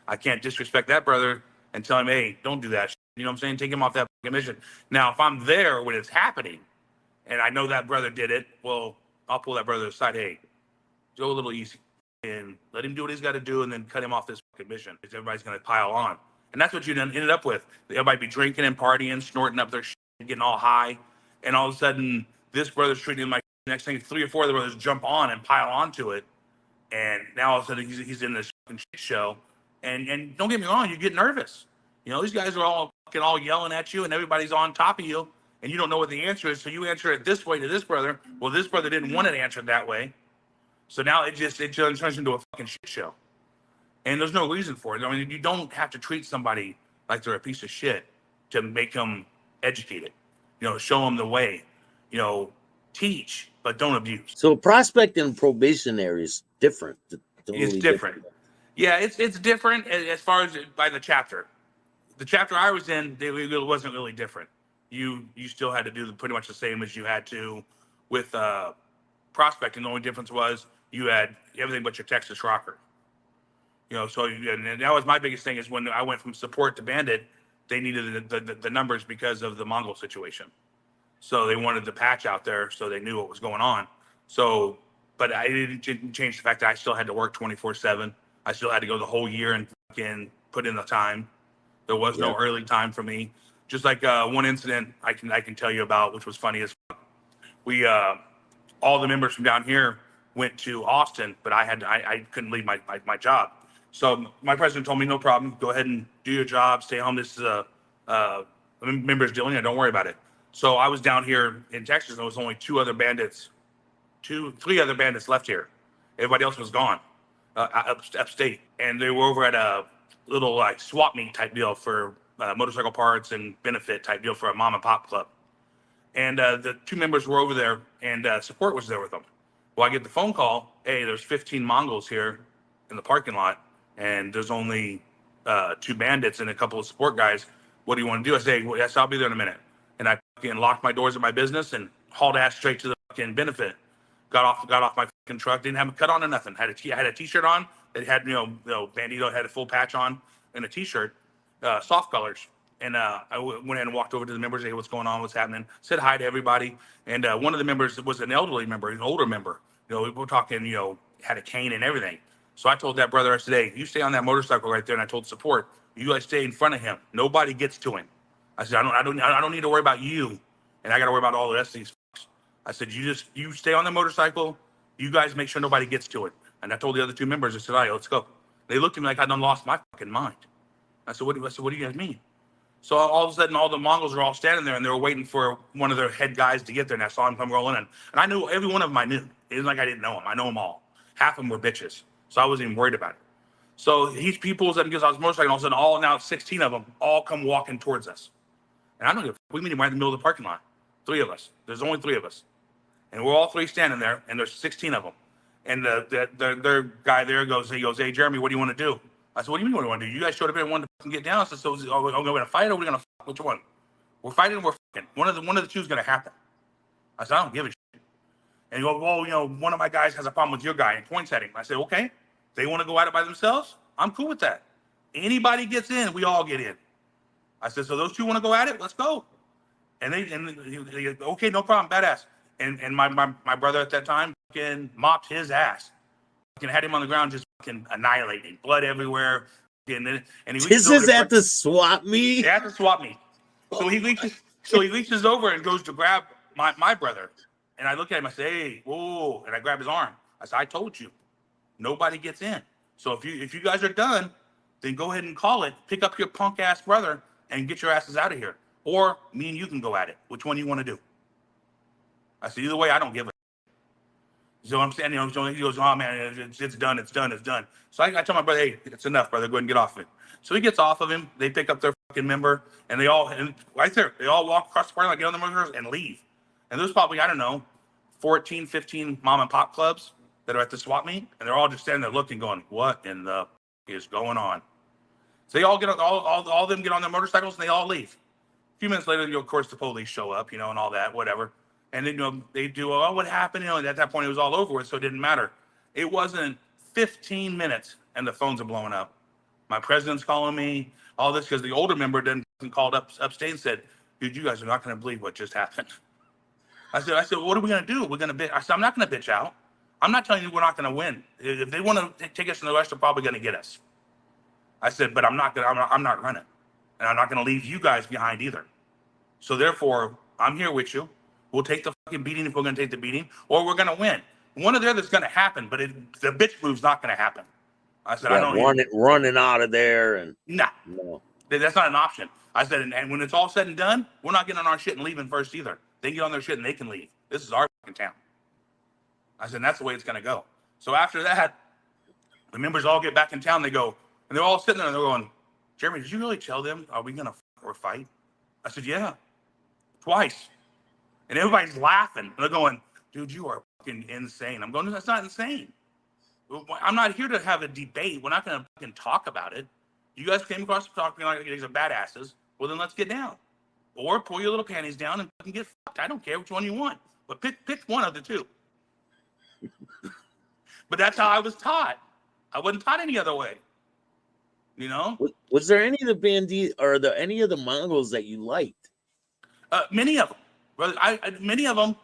I can't disrespect that brother and tell him, hey, don't do that. You know what I'm saying? Take him off that fucking mission. Now, if I'm there when it's happening, and I know that brother did it. Well, I'll pull that brother aside. Hey, go a little easy and let him do what he's got to do, and then cut him off this fucking mission because everybody's going to pile on. And that's what you ended up with. Everybody be drinking and partying, snorting up their shit, getting all high. And all of a sudden, this brother's treating him like next thing, 3 or 4 of the brothers jump on and pile onto it. And now all of a sudden, he's in this fucking shit show. And don't get me wrong, you get nervous. You know, these guys are all fucking all yelling at you, and everybody's on top of you, and you don't know what the answer is. So you answer it this way to this brother. Well, this brother didn't want it answered that way. So now it turns into a fucking shit show. And there's no reason for it. I mean, you don't have to treat somebody like they're a piece of shit to make them educated. You know, show them the way. You know, teach, but don't abuse. So prospect and probationary is different. Totally It's different. Yeah, it's different as far as by the chapter. The chapter I was in, it wasn't really different. You still had to do pretty much the same as you had to with prospecting. The only difference was you had everything but your Texas rocker. You know, so and that was my biggest thing is when I went from support to bandit, they needed the numbers because of the Mongol situation. So they wanted the patch out there so they knew what was going on. So, but I didn't change the fact that I still had to work 24/7. I still had to go the whole year and fucking put in the time. There was no early time for me. Just like one incident I can tell you about, which was funny as fuck. We all the members from down here went to Austin, but I couldn't leave my job. So my president told me, no problem, go ahead and do your job, stay home. This is a members dealing, and don't worry about it. So I was down here in Texas, and there was only 3 other bandits left here. Everybody else was gone, upstate, and they were over at a little like swap meet type deal for motorcycle parts and benefit type deal for a mom and pop club. And the 2 members were over there, and support was there with them. Well, I get the phone call, hey, there's 15 Mongols here in the parking lot, and there's only 2 bandits and a couple of support guys. What do you want to do? I say, well, yes, I'll be there in a minute. And I fucking locked my doors of my business and hauled ass straight to the fucking benefit. Got off my fucking truck, didn't have a cut on or nothing. I had a t-shirt on that had, Bandido had a full patch on and a t-shirt, soft colors. And I went in and walked over to the members, hey, what's going on, what's happening? Said hi to everybody. And one of the members was an elderly member, an older member. You know, we were talking, had a cane and everything. So I told that brother, I said, hey, you stay on that motorcycle right there. And I told support, you guys stay in front of him. Nobody gets to him. I said, I don't need to worry about you, and I got to worry about all the rest of these fucks. I said, you stay on the motorcycle. You guys make sure nobody gets to it. And I told the other 2 members, I said, all right, let's go. They looked at me like I done lost my fucking mind. I said, what do you guys mean? So all of a sudden, all the Mongols are all standing there, and they were waiting for one of their head guys to get there. And I saw him come rolling in, and I knew every one of them. I knew. It wasn't like I didn't know them. I know them all. Half of them were bitches, so I wasn't even worried about it. So he pulls up and gives out his motorcycle, and all of a sudden, now 16 of them all come walking towards us. And I don't give a fuck. We meet him right in the middle of the parking lot. 3 of us. There's only 3 of us. And we're all 3 standing there, and there's 16 of them. And their guy there goes, hey, Jeramie, what do you want to do? I said, what do you mean what do you want to do? You guys showed up here and wanted to get down. I said, so are we going to fight or are we going to fuck? Which one? We're fighting or we're fucking. One of the 2 is going to happen. I said, I don't give a shit. And he goes, well, one of my guys has a problem with your guy and points at him. I said, okay. They want to go at it by themselves? I'm cool with that. Anybody gets in, we all get in. I said, so those 2 want to go at it? Let's go. And they okay, no problem, badass. And my brother at that time fucking mopped his ass. Fucking had him on the ground just fucking annihilating, blood everywhere. And he this is at the swap meet? Yeah, at the swap meet. So he reaches over and goes to grab my brother. And I look at him, I say, hey, whoa, and I grab his arm. I said, I told you, nobody gets in. So if you guys are done, then go ahead and call it, pick up your punk ass brother, and get your asses out of here. Or me and you can go at it. Which one do you want to do? I said, either way, I don't give a shit. So I'm standing there, he goes, oh man, it's done. So I tell my brother, hey, it's enough, brother, go ahead and get off of it. So he gets off of him, they pick up their fucking member, and right there, they all walk across the parking lot, get on the motorcycles, and leave. And there's probably, I don't know, 14, 15 mom and pop clubs that are at the swap meet, and they're all just standing there looking, going, what in the is going on? So they all get all of them get on their motorcycles and they all leave. A few minutes later, of course, the police show up, and all that, whatever. And then they do, oh, what happened? And at that point, it was all over with, so it didn't matter. It wasn't 15 minutes, and the phones are blowing up. My president's calling me, all this, because the older member then called up upstate and said, dude, you guys are not going to believe what just happened. I said, what are we gonna do? We're gonna bitch. I said, I'm not gonna bitch out. I'm not telling you we're not gonna win. If they want to take us in the West, they're probably gonna get us. I said, but I'm not gonna. I'm not running, and I'm not gonna leave you guys behind either. So therefore, I'm here with you. We'll take the fucking beating if we're gonna take the beating, or we're gonna win. One or the other is gonna happen, but the bitch move's not gonna happen. I said, I Yeah, don't. running out of there and Nah, no. that's not an option. I said, and when it's all said and done, we're not getting on our shit and leaving first either. They can get on their shit and they can leave. This is our fucking town. I said, and that's the way it's gonna go. So after that, the members all get back in town. They go, and they're all sitting there and they're going, Jeramie, did you really tell them, are we gonna or fight? I said, yeah, twice. And everybody's laughing. And they're going, dude, you are fucking insane. I'm going, that's not insane. I'm not here to have a debate. We're not going to fucking talk about it. You guys came across talking like you guys are badasses. Well, then let's get down. Or pull your little panties down and fucking get fucked. I don't care which one you want. But pick one of the two. But that's how I was taught. I wasn't taught any other way. You know? Was there any of the Bandidos or any of the Mongols that you liked? Many of them. Brother, many of them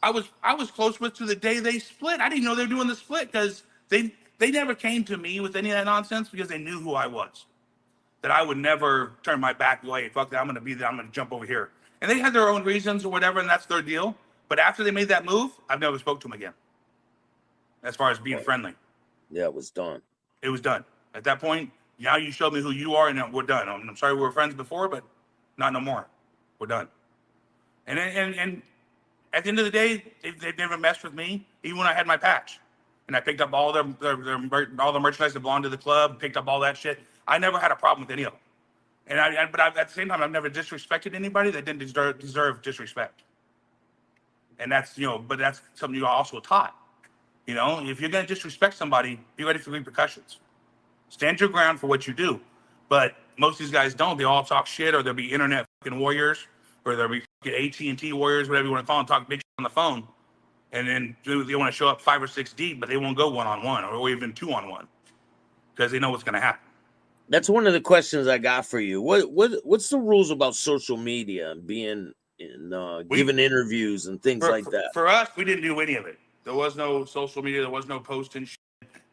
I was close with to the day they split. I didn't know they were doing the split because they never came to me with any of that nonsense because they knew who I was. That I would never turn my back away. Fuck that, I'm gonna be there, I'm gonna jump over here. And they had their own reasons or whatever, and that's their deal. But after they made that move, I've never spoke to them again. As far as being friendly. Yeah, it was done. It was done. At that point, now you showed me who you are, and we're done. I'm sorry we were friends before, but not no more. We're done. And at the end of the day, they've never messed with me, even when I had my patch. And I picked up all all the merchandise that belonged to the club, picked up all that shit. I never had a problem with any of them. And but at the same time, I've never disrespected anybody that didn't deserve disrespect. And that's, but that's something you're also taught. If you're going to disrespect somebody, be ready for repercussions. Stand your ground for what you do. But most of these guys don't. They all talk shit, or they'll be internet fucking warriors, or they'll be fucking AT&T warriors, whatever you want to call them, talk big shit on the phone. And then they want to show up 5 or 6 deep, but they won't go 1-on-1 or even 2-on-1 because they know what's going to happen. That's one of the questions I got for you. What's the rules about social media and being giving interviews and things like that? For us, we didn't do any of it. There was no social media. There was no posting shit.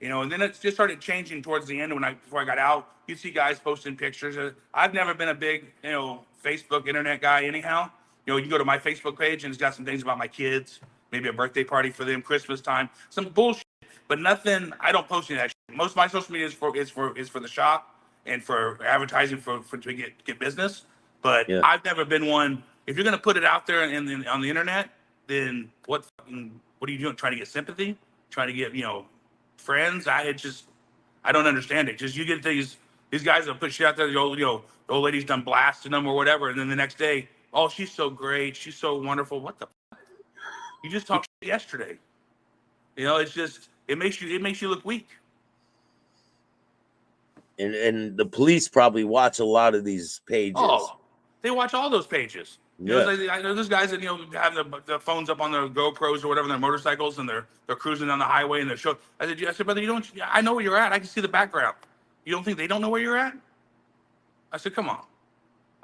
And then it just started changing towards the end before I got out. You'd see guys posting pictures. I've never been a big, Facebook internet guy anyhow. You can go to my Facebook page and it's got some things about my kids, maybe a birthday party for them, Christmas time, some bullshit, but nothing. I don't post any of that shit. Most of my social media is for the shop and for advertising to get business. But yeah. I've never been one. If you're gonna put it out there on the internet, then what are you doing? Trying to get sympathy? Trying to get friends? I don't understand it. Just you get these guys that put shit out there. The old lady's done blasting them or whatever, and then the next day, oh, she's so great, she's so wonderful. What the? You just talked shit yesterday. It's just it makes you look weak. And the police probably watch a lot of these pages. Oh, they watch all those pages. Yeah. I know there's guys that have the phones up on their GoPros or whatever, their motorcycles, and they're cruising down the highway and they're showing. I said, brother, I know where you're at. I can see the background. You don't think they don't know where you're at? I said, come on.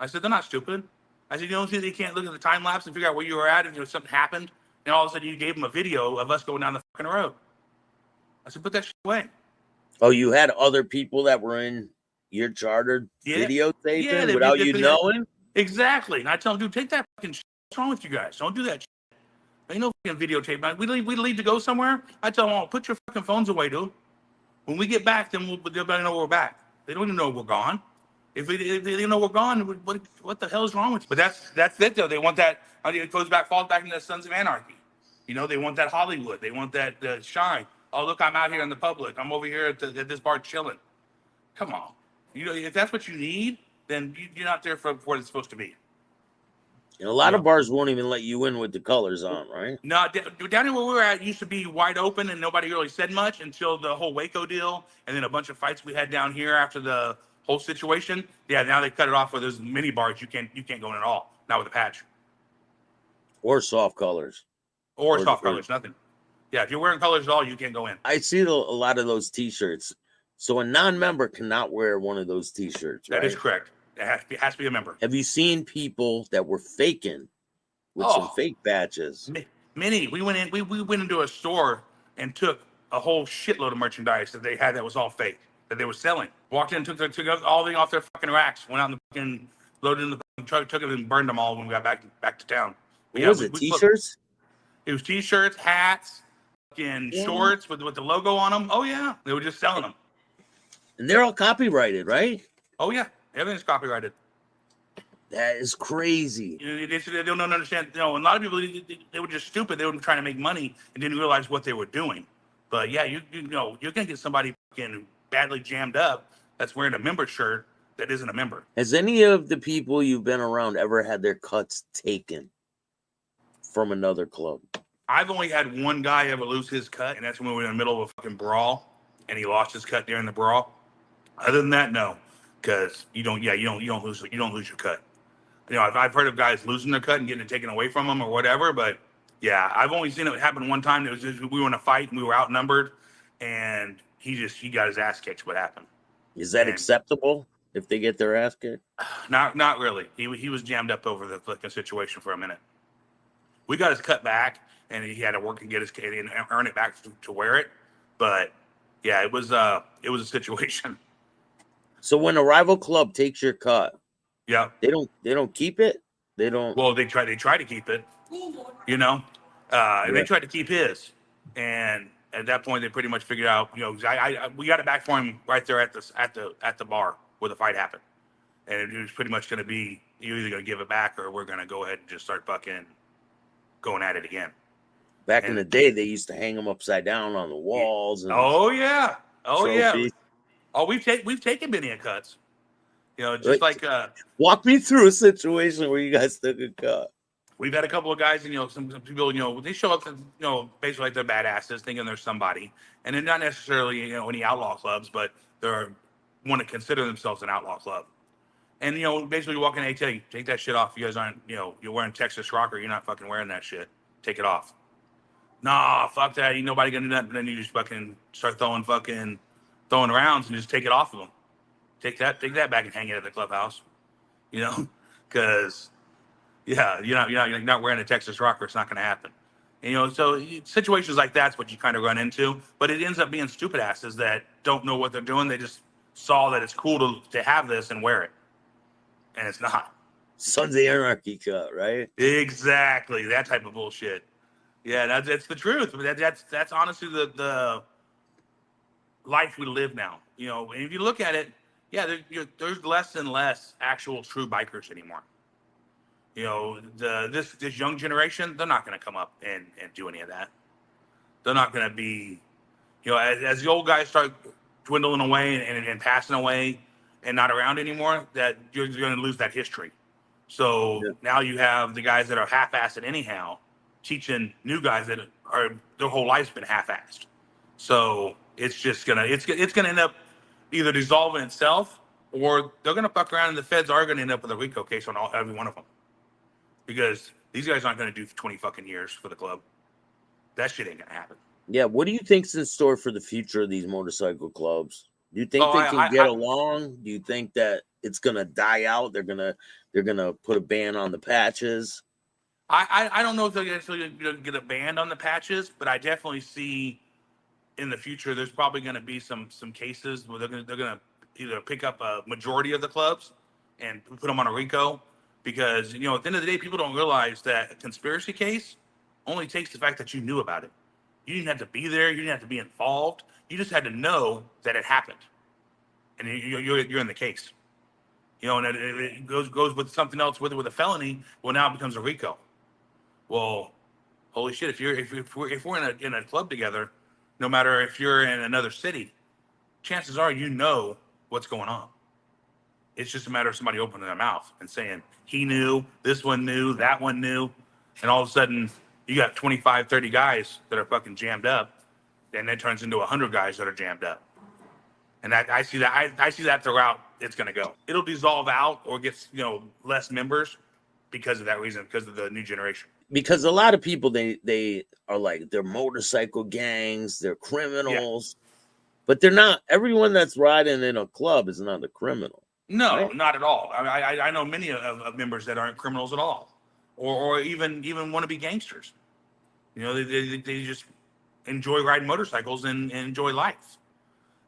I said, they're not stupid. I said, you don't think they can't look at the time lapse and figure out where you were at if something happened, and all of a sudden you gave them a video of us going down the fucking road. I said, put that shit away. Oh, you had other people that were in your chartered videotaping without you knowing? Exactly. And I tell them, dude, take that fucking shit. What's wrong with you guys? Don't do that shit. Ain't no fucking videotape, man. We leave to go somewhere. I tell them, oh, put your fucking phones away, dude. When we get back, then they'll know we're back. They don't even know we're gone. If they know we're gone, what the hell is wrong with you? But that's it, though. They want that. It falls back into the Sons of Anarchy. They want that Hollywood. They want that shine. Oh, look, I'm out here in the public. I'm over here at this bar chilling. Come on. If that's what you need, then you're not there for what it's supposed to be. And a lot of bars won't even let you in with the colors on, right? No, down here where we were at used to be wide open and nobody really said much until the whole Waco deal and then a bunch of fights we had down here after the whole situation. Yeah, now they cut it off where there's mini bars. You can't go in at all. Not with a patch. Or soft colors. Or soft colors, nothing. Yeah, if you're wearing colors at all, you can't go in. I see a lot of those T-shirts. So a non-member cannot wear one of those T-shirts, right? That is correct. It has to be a member. Have you seen people that were faking with some Oh, fake badges. many. We went in. We went into a store and took a whole shitload of merchandise that they had that was all fake that they were selling. Walked in, took all the off their fucking racks. Went out in the fucking loaded in the fucking truck, took it and burned them all when we got back to town. But What yeah, was it? T-shirts? it was t-shirts, hats, fucking Yeah. shorts with the logo on them. Oh yeah, they were just selling them. And they're all copyrighted, right? Oh yeah, everything's copyrighted. That is crazy. They don't understand. You know, a lot of people they were just stupid. They were trying to make money and didn't realize what they were doing. But yeah, you know you're gonna get somebody fucking badly jammed up that's wearing a member shirt that isn't a member. Has any of the people you've been around ever had their cuts taken from another club? I've only had one guy ever lose his cut, and that's when we were in the middle of a fucking brawl, and he lost his cut during the brawl. Other than that, no, because you don't lose your cut. You know, I've heard of guys losing their cut and getting it taken away from them or whatever, but yeah, I've only seen it happen one time. It was just we were in a fight and we were outnumbered, and he got his ass kicked. What happened? Is that And acceptable if they get their ass kicked? not really. He was jammed up over the fucking situation for a minute. We got his cut back, and he had to work and get his and earn it back to wear it. But yeah, it was a situation. So when a rival club takes your cut, Yeah. they don't keep it. They don't. Well, they try to keep it, you know, and they tried to keep his, and at that point they pretty much figured out, you know, we got it back for him right there at the bar where the fight happened, and it was pretty much going to be you're either going to give it back or we're going to go ahead and just start fucking going at it again. Back in the day, they used to hang them upside down on the walls. And oh yeah, trophies. oh we've taken many cuts. You know, just like walk me through a situation where you guys took a cut. We've had a couple of guys, and you know, some people, you know, they show up, you know, basically like they're badasses, thinking they're somebody, and they're not necessarily, you know, any outlaw clubs, but they're want to consider themselves an outlaw club. And you know, basically walk in, hey, tell you, take that shit off. You guys aren't, you know, you're wearing Texas Rocker, you're not fucking wearing that shit. Take it off. Nah, fuck that. Ain't nobody gonna do that. And then you just fucking start throwing rounds and just take it off of them. Take that back and hang it at the clubhouse. You know, because yeah, you're not wearing a Texas Rocker. It's not going to happen. And, you know, so situations like that's what you kind of run into. But it ends up being stupid asses that don't know what they're doing. They just saw that it's cool to have this and wear it, and it's not. Sons of Anarchy cut, right? Exactly, that type of bullshit. Yeah, that's the truth. That's honestly the life we live now. You know, and if you look at it, yeah, there's less and less actual true bikers anymore. You know, this young generation, they're not going to come up and do any of that. They're not going to be, you know, as the old guys start dwindling away and passing away and not around anymore, that you're going to lose that history. So now you have the guys that are half-assed anyhow, teaching new guys that are their whole life's been half-assed. So it's just gonna end up either dissolving itself, or they're gonna fuck around and the feds are gonna end up with a RICO case on every one of them, because these guys aren't gonna do 20 fucking years for the club. That shit ain't gonna happen. Yeah, what do you think's in store for the future of these motorcycle clubs? Do you think they can get along? Do you think that it's gonna die out? They're gonna put a ban on the patches? I don't know if they're gonna get a ban on the patches, but I definitely see in the future there's probably gonna be some cases where they're gonna either pick up a majority of the clubs and put them on a RICO, because you know at the end of the day people don't realize that a conspiracy case only takes the fact that you knew about it. You didn't have to be there. You didn't have to be involved. You just had to know that it happened, and you're in the case. You know, and it goes with something else with a felony. Well, now it becomes a RICO. Well, holy shit! If we're in a club together, no matter if you're in another city, chances are you know what's going on. It's just a matter of somebody opening their mouth and saying he knew, this one knew, that one knew, and all of a sudden you got 25, 30 guys that are fucking jammed up, and it turns into 100 guys that are jammed up. And I see that throughout. It's going to go. It'll dissolve out or gets, you know, less members because of that reason, because of the new generation. Because a lot of people they are like, they're motorcycle gangs, they're criminals, but they're not. Everyone that's riding in a club is not a criminal. No, right? not at all. I know many of members that aren't criminals at all. or even want to be gangsters. You know, they just enjoy riding motorcycles and enjoy life.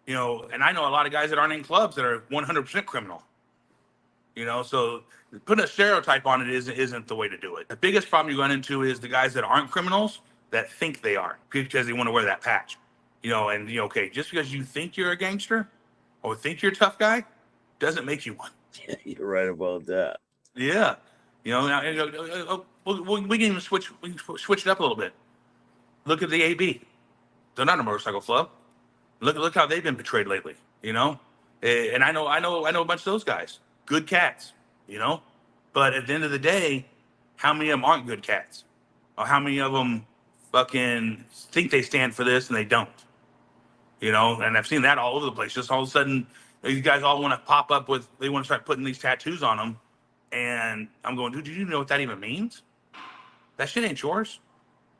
You know, and I know a lot of guys that aren't in clubs that are 100% criminal. You know, so putting a stereotype on it isn't the way to do it. The biggest problem you run into is the guys that aren't criminals that think they are because they want to wear that patch. You know, and you know, okay, just because you think you're a gangster or think you're a tough guy doesn't make you one. Yeah, you're right about that. Yeah, you know, we can even switch it up a little bit. Look at the AB. They're not a motorcycle club. Look how they've been portrayed lately. You know, and I know a bunch of those guys, good cats. You know, but at the end of the day, how many of them aren't good cats, or how many of them fucking think they stand for this and they don't? You know, and I've seen that all over the place. Just all of a sudden, these guys all want to pop up with, they want to start putting these tattoos on them, and I'm going, dude, do you know what that even means? That shit ain't yours.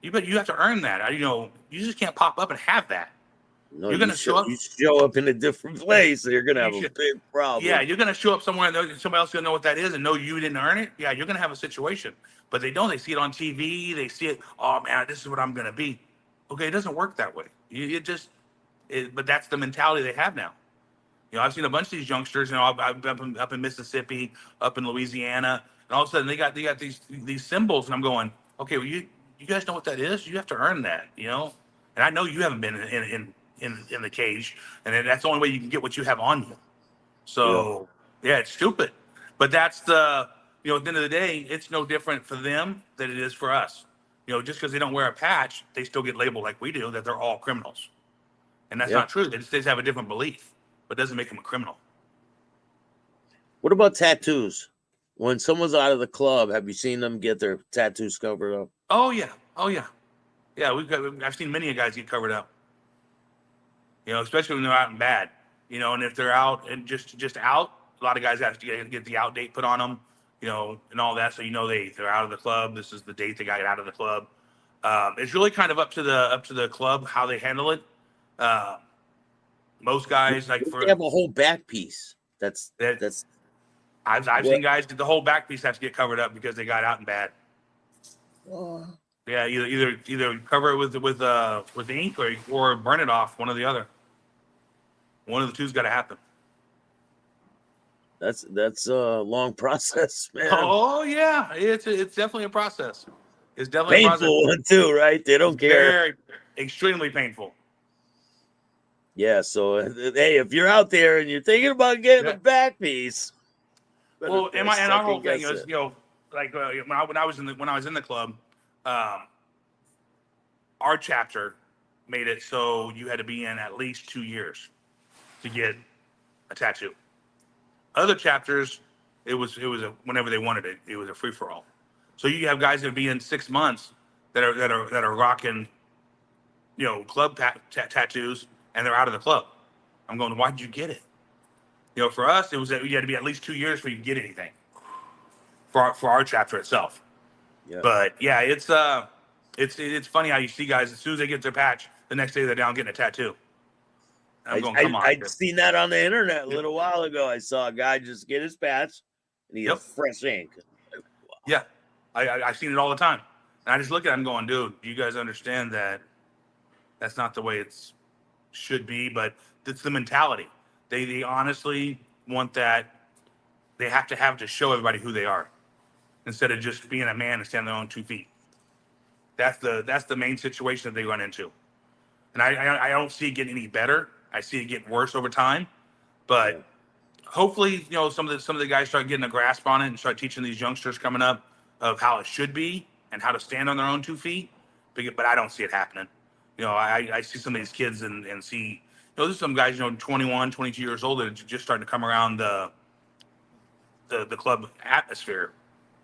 You have to earn that. You know, you just can't pop up and have that. No, You're gonna show up. You show up in a different place, so you're gonna have a big problem. Yeah, you're gonna show up somewhere and somebody else gonna know what that is and know you didn't earn it. Yeah, you're gonna have a situation. But they don't. They see it on TV. They see it. Oh man, this is what I'm gonna be. Okay, it doesn't work that way. But that's the mentality they have now. You know, I've seen a bunch of these youngsters. You know, up in Mississippi, up in Louisiana, and all of a sudden they got these symbols, and I'm going, okay, well, you guys know what that is? You have to earn that. You know, and I know you haven't been in the cage, and that's the only way you can get what you have on you. So yeah, it's stupid, but that's the, you know, at the end of the day, it's no different for them than it is for us. You know, just because they don't wear a patch, they still get labeled like we do that they're all criminals, and that's not true. They just have a different belief, but it doesn't make them a criminal. What about tattoos? When someone's out of the club, have you seen them get their tattoos covered up? Oh yeah, yeah. I've seen many guys get covered up. You know, especially when they're out and bad. You know, and if they're out and just out, a lot of guys have to get the out date put on them. You know, and all that, so you know they're out of the club. This is the date they got out of the club. It's really kind of up to the club how they handle it. Most guys they have a whole back piece. I've seen guys get the whole back piece have to get covered up because they got out and bad. Yeah, either cover it with ink or burn it off, one or the other. One of the two's got to happen. That's a long process, man. Oh yeah, it's definitely a process. It's definitely painful one too, right? They don't care. Very extremely painful. Yeah. So hey, if you're out there and you're thinking about getting a back piece, well, and our whole thing is, you know, like when I was in the club, our chapter made it so you had to be in at least 2 years to get a tattoo. Other chapters, it was whenever they wanted it. It was a free for all. So you have guys that be in 6 months that are rocking, you know, club tattoos, and they're out of the club. I'm going, why did you get it? You know, for us, it was that you had to be at least 2 years before you could get anything. For our chapter itself. Yeah. But yeah, it's funny how you see guys as soon as they get their patch, the next day they're down getting a tattoo. I'm going, come on. I'd seen that on the internet a little while ago. I saw a guy just get his patch and he has fresh ink. Like, wow. Yeah, I've seen it all the time. And I just look at him going, dude, you guys understand that that's not the way it should be, but it's the mentality. They honestly want that. They have to show everybody who they are instead of just being a man and standing on their own 2 feet. That's the main situation that they run into. And I don't see it getting any better. I see it getting worse over time, but hopefully, you know, some of the guys start getting a grasp on it and start teaching these youngsters coming up of how it should be and how to stand on their own 2 feet. But I don't see it happening. You know, I see some of these kids and see, you know, there's some guys, you know, 21, 22 years old that are just starting to come around the club atmosphere,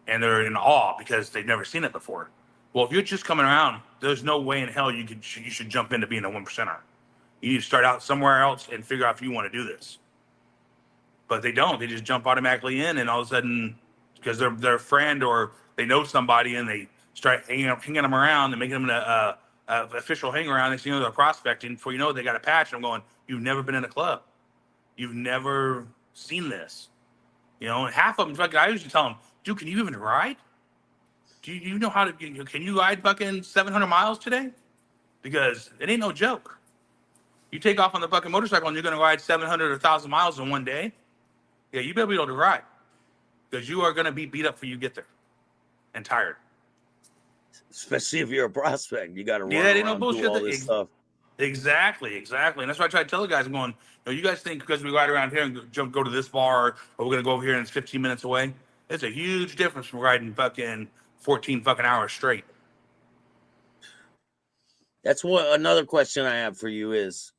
and they're in awe because they've never seen it before. Well, if you're just coming around, there's no way in hell you should jump into being a 1%er. You need to start out somewhere else and figure out if you want to do this. But they don't. They just jump automatically in, and all of a sudden, because they're their friend or they know somebody, and they start hanging them around and making them an official hang around. Next thing you know, they're prospecting. Before you know it, they got a patch. And I'm going, you've never been in a club. You've never seen this. You know, and half of them, like I usually tell them, dude, can you even ride? Do you know how to? Can you ride fucking 700 miles today? Because it ain't no joke. You take off on the fucking motorcycle and you're gonna ride 700 or 1,000 miles in one day. Yeah, you better be able to ride because you are gonna be beat up before you get there and tired. Especially if you're a prospect, you got to Yeah, run that ain't no around, do bullshit. all this stuff. Exactly, exactly. And that's why I try to tell the guys, I'm going, you guys think because we ride around here and go to this bar, or we're gonna go over here and it's 15 minutes away. It's a huge difference from riding fucking 14 fucking hours straight. That's what another question I have for you is,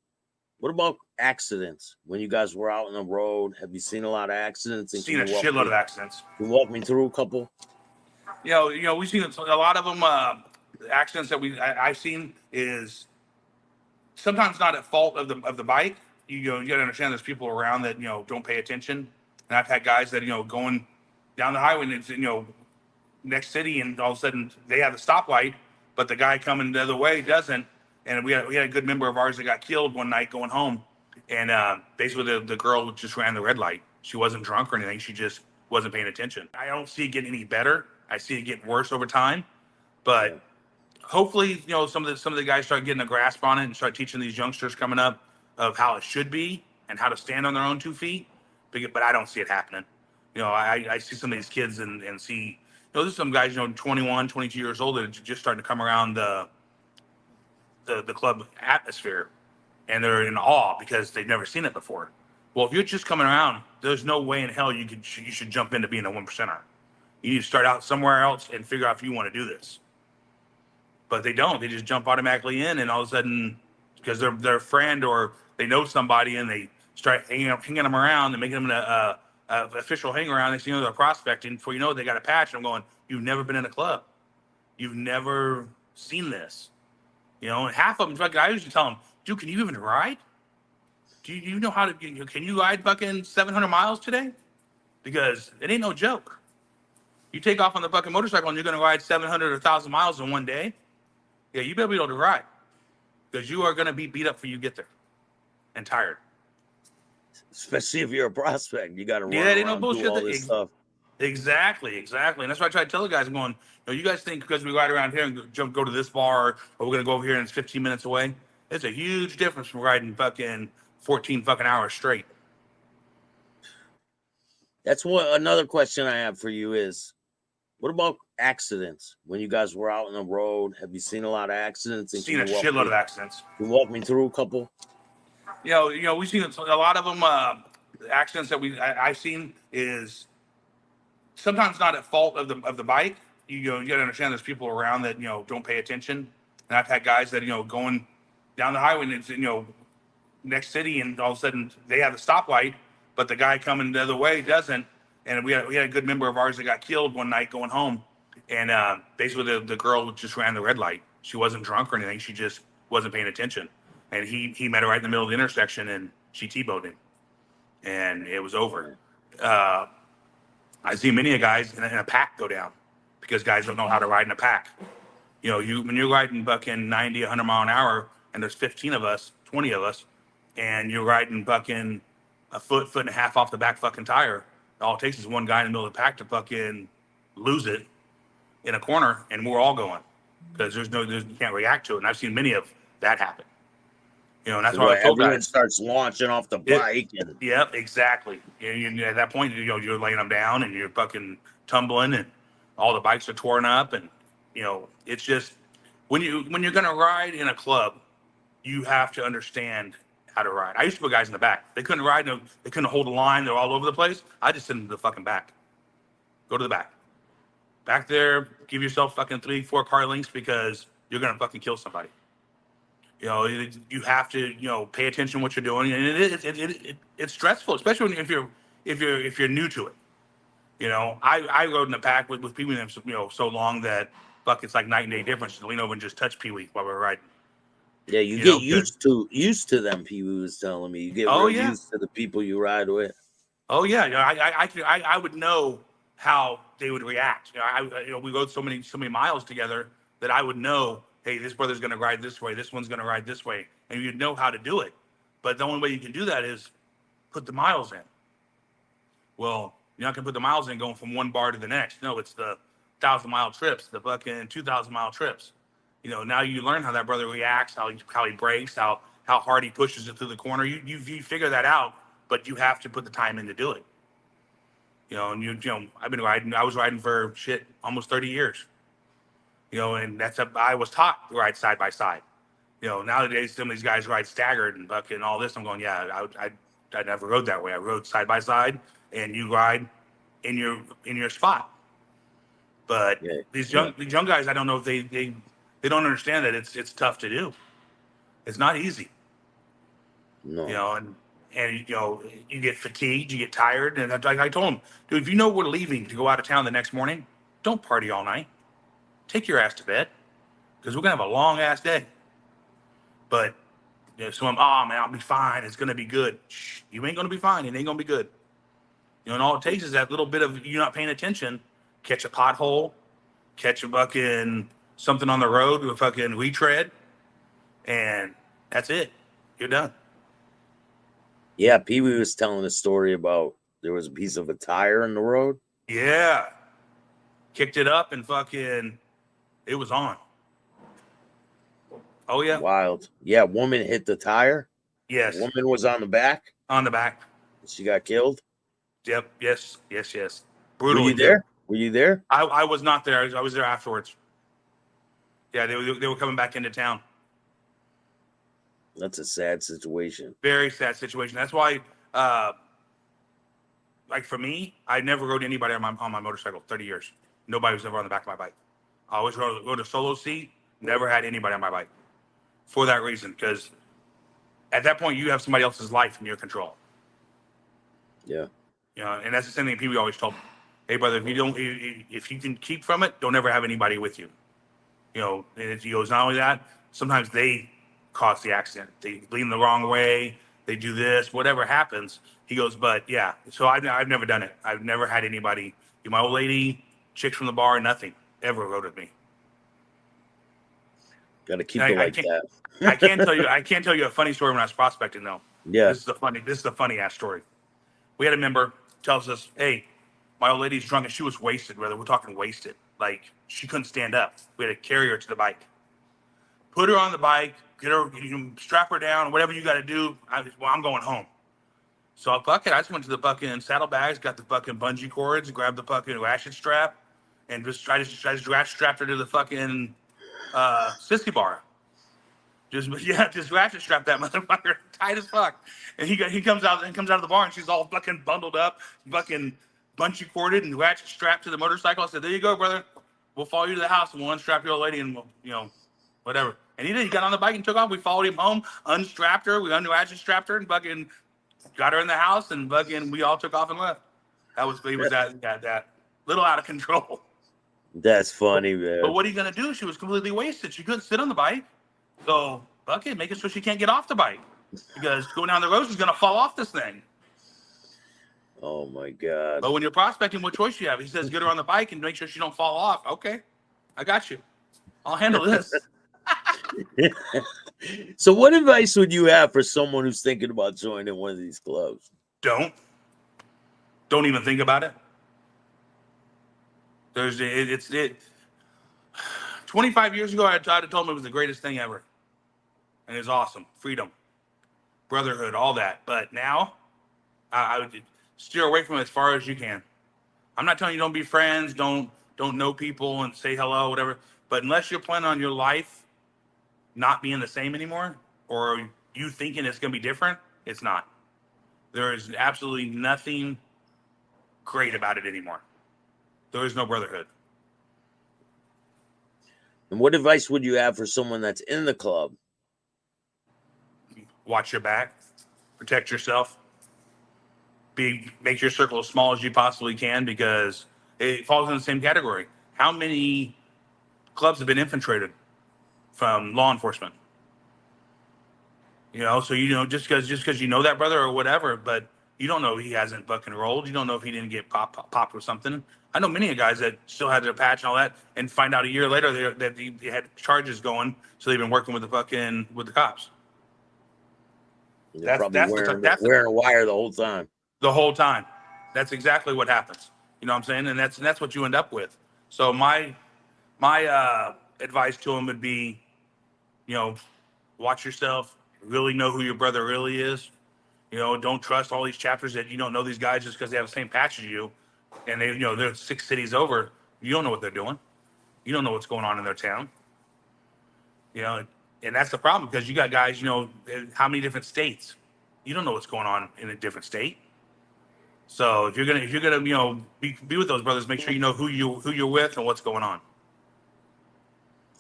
what about accidents? When you guys were out on the road, have you seen a lot of accidents? And Seen a shitload of accidents. Can you walk me through a couple? We've seen a lot of them. Accidents that I've seen is sometimes not at fault of the bike. You got to understand there's people around that don't pay attention, and I've had guys that going down the highway and it's next city, and all of a sudden they have the stoplight, but the guy coming the other way doesn't. And we had a good member of ours that got killed one night going home, and basically the girl just ran the red light. She wasn't drunk or anything. She just wasn't paying attention. I don't see it getting any better. I see it getting worse over time, but hopefully, some of the guys start getting a grasp on it and start teaching these youngsters coming up of how it should be and how to stand on their own 2 feet. But I don't see it happening. I see some of these kids and see, there's some guys, 21, 22 years old that are just starting to come around the club atmosphere, and they're in awe because they've never seen it before. Well, if you're just coming around, there's no way in hell you should jump into being a 1%er. You need to start out somewhere else and figure out if you want to do this. But they don't. They just jump automatically in, and all of a sudden, because they're their friend or they know somebody, and they start hanging them around and making them an official hang around. Next thing you know, they're prospecting. Before you know it, they got a patch. And I'm going, you've never been in a club. You've never seen this. And half of them, I usually tell them, dude, can you even ride? Do you know how to? Can you ride fucking 700 miles today? Because it ain't no joke. You take off on the fucking motorcycle and you're gonna ride 700 or 1,000 miles in one day. Yeah, you better be able to ride because you are going to be beat up before you get there and tired. Especially if you're a prospect, you got to run Yeah, that ain't no around, bullshit. do all this stuff. Exactly, exactly. And that's why I try to tell the guys, I'm going, you guys think because we ride around here and go to this bar, or we're going to go over here and it's 15 minutes away. It's a huge difference from riding fucking 14 fucking hours straight. That's what another question I have for you is, what about accidents? When you guys were out on the road, have you seen a lot of accidents? And Seen a shitload of accidents. Can you walk me through a couple? We've seen a lot of them. Accidents that I've seen is sometimes not at fault of the bike. You got to understand there's people around that don't pay attention, and I've had guys that going down the highway and it's next city, and all of a sudden they have the stoplight, but the guy coming the other way doesn't. And we had a good member of ours that got killed one night going home, and basically the girl just ran the red light. She wasn't drunk or anything. She just wasn't paying attention, and he met her right in the middle of the intersection, and she T-boned him, and it was over. I see many guys in a pack go down because guys don't know how to ride in a pack. When you're riding fucking 90, 100 mile an hour, and there's 15 of us, 20 of us, and you're riding fucking a foot and a half off the back fucking tire. All it takes is one guy in the middle of the pack to fucking lose it in a corner, and we're all going because you can't react to it. And I've seen many of that happen. And that's why I told everyone guys, starts launching off the bike. Yep, exactly. At that point, you're laying them down and you're fucking tumbling, and all the bikes are torn up, and it's just when you're gonna ride in a club, you have to understand how to ride. I used to put guys in the back. They couldn't ride. They couldn't hold a line. They're all over the place. I just send them to the fucking back. Go to the back. Back there, give yourself fucking 3-4 car lengths because you're going to fucking kill somebody. You have to, pay attention to what you're doing. And it's stressful, especially if you're new to it. I rode in the pack with Pee Wee, so long that fuck, it's like night and day difference to lean over and just touch Pee Wee while we're riding. Yeah, you get used to them. People was telling me you get used to the people you ride with. Oh yeah, I would know how they would react. We rode so many miles together that I would know, hey, this brother's going to ride this way, this one's going to ride this way, and you'd know how to do it. But the only way you can do that is put the miles in. Well, you're not going to put the miles in going from one bar to the next. No, it's the 1,000-mile trips, the fucking 2,000-mile trips. You know, now you learn how that brother reacts, how he brakes, how hard he pushes it through the corner. You figure that out, but you have to put the time in to do it. You know, and you know, I've been riding. I was riding for shit almost 30 years. You know, and I was taught to ride side by side. You know, nowadays some of these guys ride staggered and fucking all this. I'm going, yeah, I never rode that way. I rode side by side, and you ride in your spot. But Yeah. these young guys, I don't know if they don't understand that it's tough to do. It's not easy. No. You know, and you know, you get fatigued, you get tired, and I told him, dude, if you know we're leaving to go out of town the next morning, don't party all night. Take your ass to bed, because we're gonna have a long ass day. But you know, so I'm, oh man, I'll be fine. It's gonna be good. Shh, you ain't gonna be fine. It ain't gonna be good. You know, and all it takes is that little bit of you not paying attention, catch a pothole, catch a fucking something on the road with a fucking retread, and that's it. You're done. Yeah, Pee Wee was telling a story about there was a piece of a tire in the road. Yeah. Kicked it up and fucking it was on. Oh yeah. Wild. Yeah, woman hit the tire. Yes. Woman was on the back. On the back. She got killed. Yep. Yes. Brutally. Were you there? Were you there? I was not there. I was there afterwards. Yeah, they were coming back into town. That's a sad situation. Very sad situation. That's why, like for me, I never rode anybody on my motorcycle. 30 years, nobody was ever on the back of my bike. I always rode a solo seat. Never had anybody on my bike. For that reason, because at that point you have somebody else's life in your control. Yeah. You know, and that's the same thing people always told me. Hey, brother, if you can keep from it, don't ever have anybody with you. You know, and he goes, not only that, sometimes they cause the accident. They lean the wrong way. They do this, whatever happens. He goes, but yeah. So I've never done it. I've never had anybody, my old lady, chicks from the bar, nothing ever rode with me. Got to keep it like that. I can't tell you a funny story when I was prospecting though. Yeah. This is a funny ass story. We had a member tells us, hey, my old lady's drunk and she was wasted, brother. We're talking wasted. Like she couldn't stand up. We had to carry her to the bike. Put her on the bike, get her, strap her down, whatever you got to do. I'm going home. So fuck it. I just went to the fucking saddlebags, got the fucking bungee cords, grabbed the fucking ratchet strap, and just strapped her to the fucking sissy bar. Just ratchet strap that motherfucker tight as fuck. And he comes out of the bar and she's all fucking bundled up, fucking bungee corded and ratchet strapped to the motorcycle. I said, there you go, brother. We'll follow you to the house and we'll unstrap your old lady and we'll, whatever. And he did. He got on the bike and took off. We followed him home, unstrapped her. We ratchet strapped her and fucking got her in the house and fucking we all took off and left. That little out of control. That's funny, man. But what are you gonna do? She was completely wasted. She couldn't sit on the bike. So fuck it, make it so she can't get off the bike. Because going down the road, she's gonna fall off this thing. Oh my God. But when you're prospecting, what choice do you have? He says, get her on the bike and make sure she don't fall off. Okay, I got you. I'll handle this. So what advice would you have for someone who's thinking about joining one of these clubs? Don't even think about it. 25 years ago, I'd have told him it was the greatest thing ever. And it was awesome. Freedom, brotherhood, all that. But now, I would steer away from it as far as you can. I'm not telling you don't be friends, don't know people and say hello, whatever. But unless you're planning on your life not being the same anymore, or you thinking it's going to be different, it's not. There is absolutely nothing great about it anymore. There is no brotherhood. And what advice would you have for someone that's in the club? Watch your back, protect yourself, make your circle as small as you possibly can, because it falls in the same category. How many clubs have been infiltrated from law enforcement? So just because you know that brother or whatever, but you don't know he hasn't fucking rolled. You don't know if he didn't get popped with something. I know many guys that still had their patch and all that, and find out a year later that they had charges going, so they've been working with the cops. They're probably wearing a wire the whole time. The whole time. That's exactly what happens. You know what I'm saying? And that's what you end up with. So my advice to him would be, you know, watch yourself, really know who your brother really is. You know, don't trust all these chapters that you don't know these guys just because they have the same patch as you, and they, you know, they're 6 cities over. You don't know what they're doing. You don't know what's going on in their town. You know, and that's the problem because you got guys, you know, how many different states? You don't know what's going on in a different state. So if you're gonna, you know, be with those brothers, make sure you know who you're with and what's going on.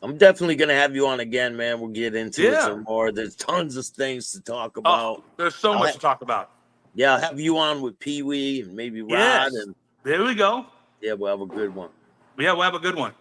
I'm definitely gonna have you on again, man. We'll get into it Yeah. some more. There's tons of things to talk Oh, about. there's so much to talk about. Yeah, I'll have you on with Pee Wee and maybe Rod. Yes. And there we go. yeah, we'll have a good one. Yeah, we'll have a good one.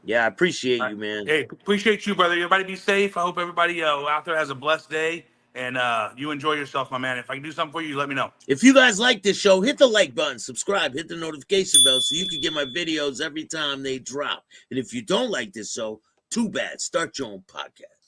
Yeah, I appreciate you, man. Hey, appreciate you, brother. Everybody be safe. I hope everybody out there has a blessed day, and you enjoy yourself, my man. If I can do something for you, let me know. If you guys like this show, hit the like button, subscribe, hit the notification bell so you can get my videos every time they drop. And if you don't like this show, too bad. Start your own podcast.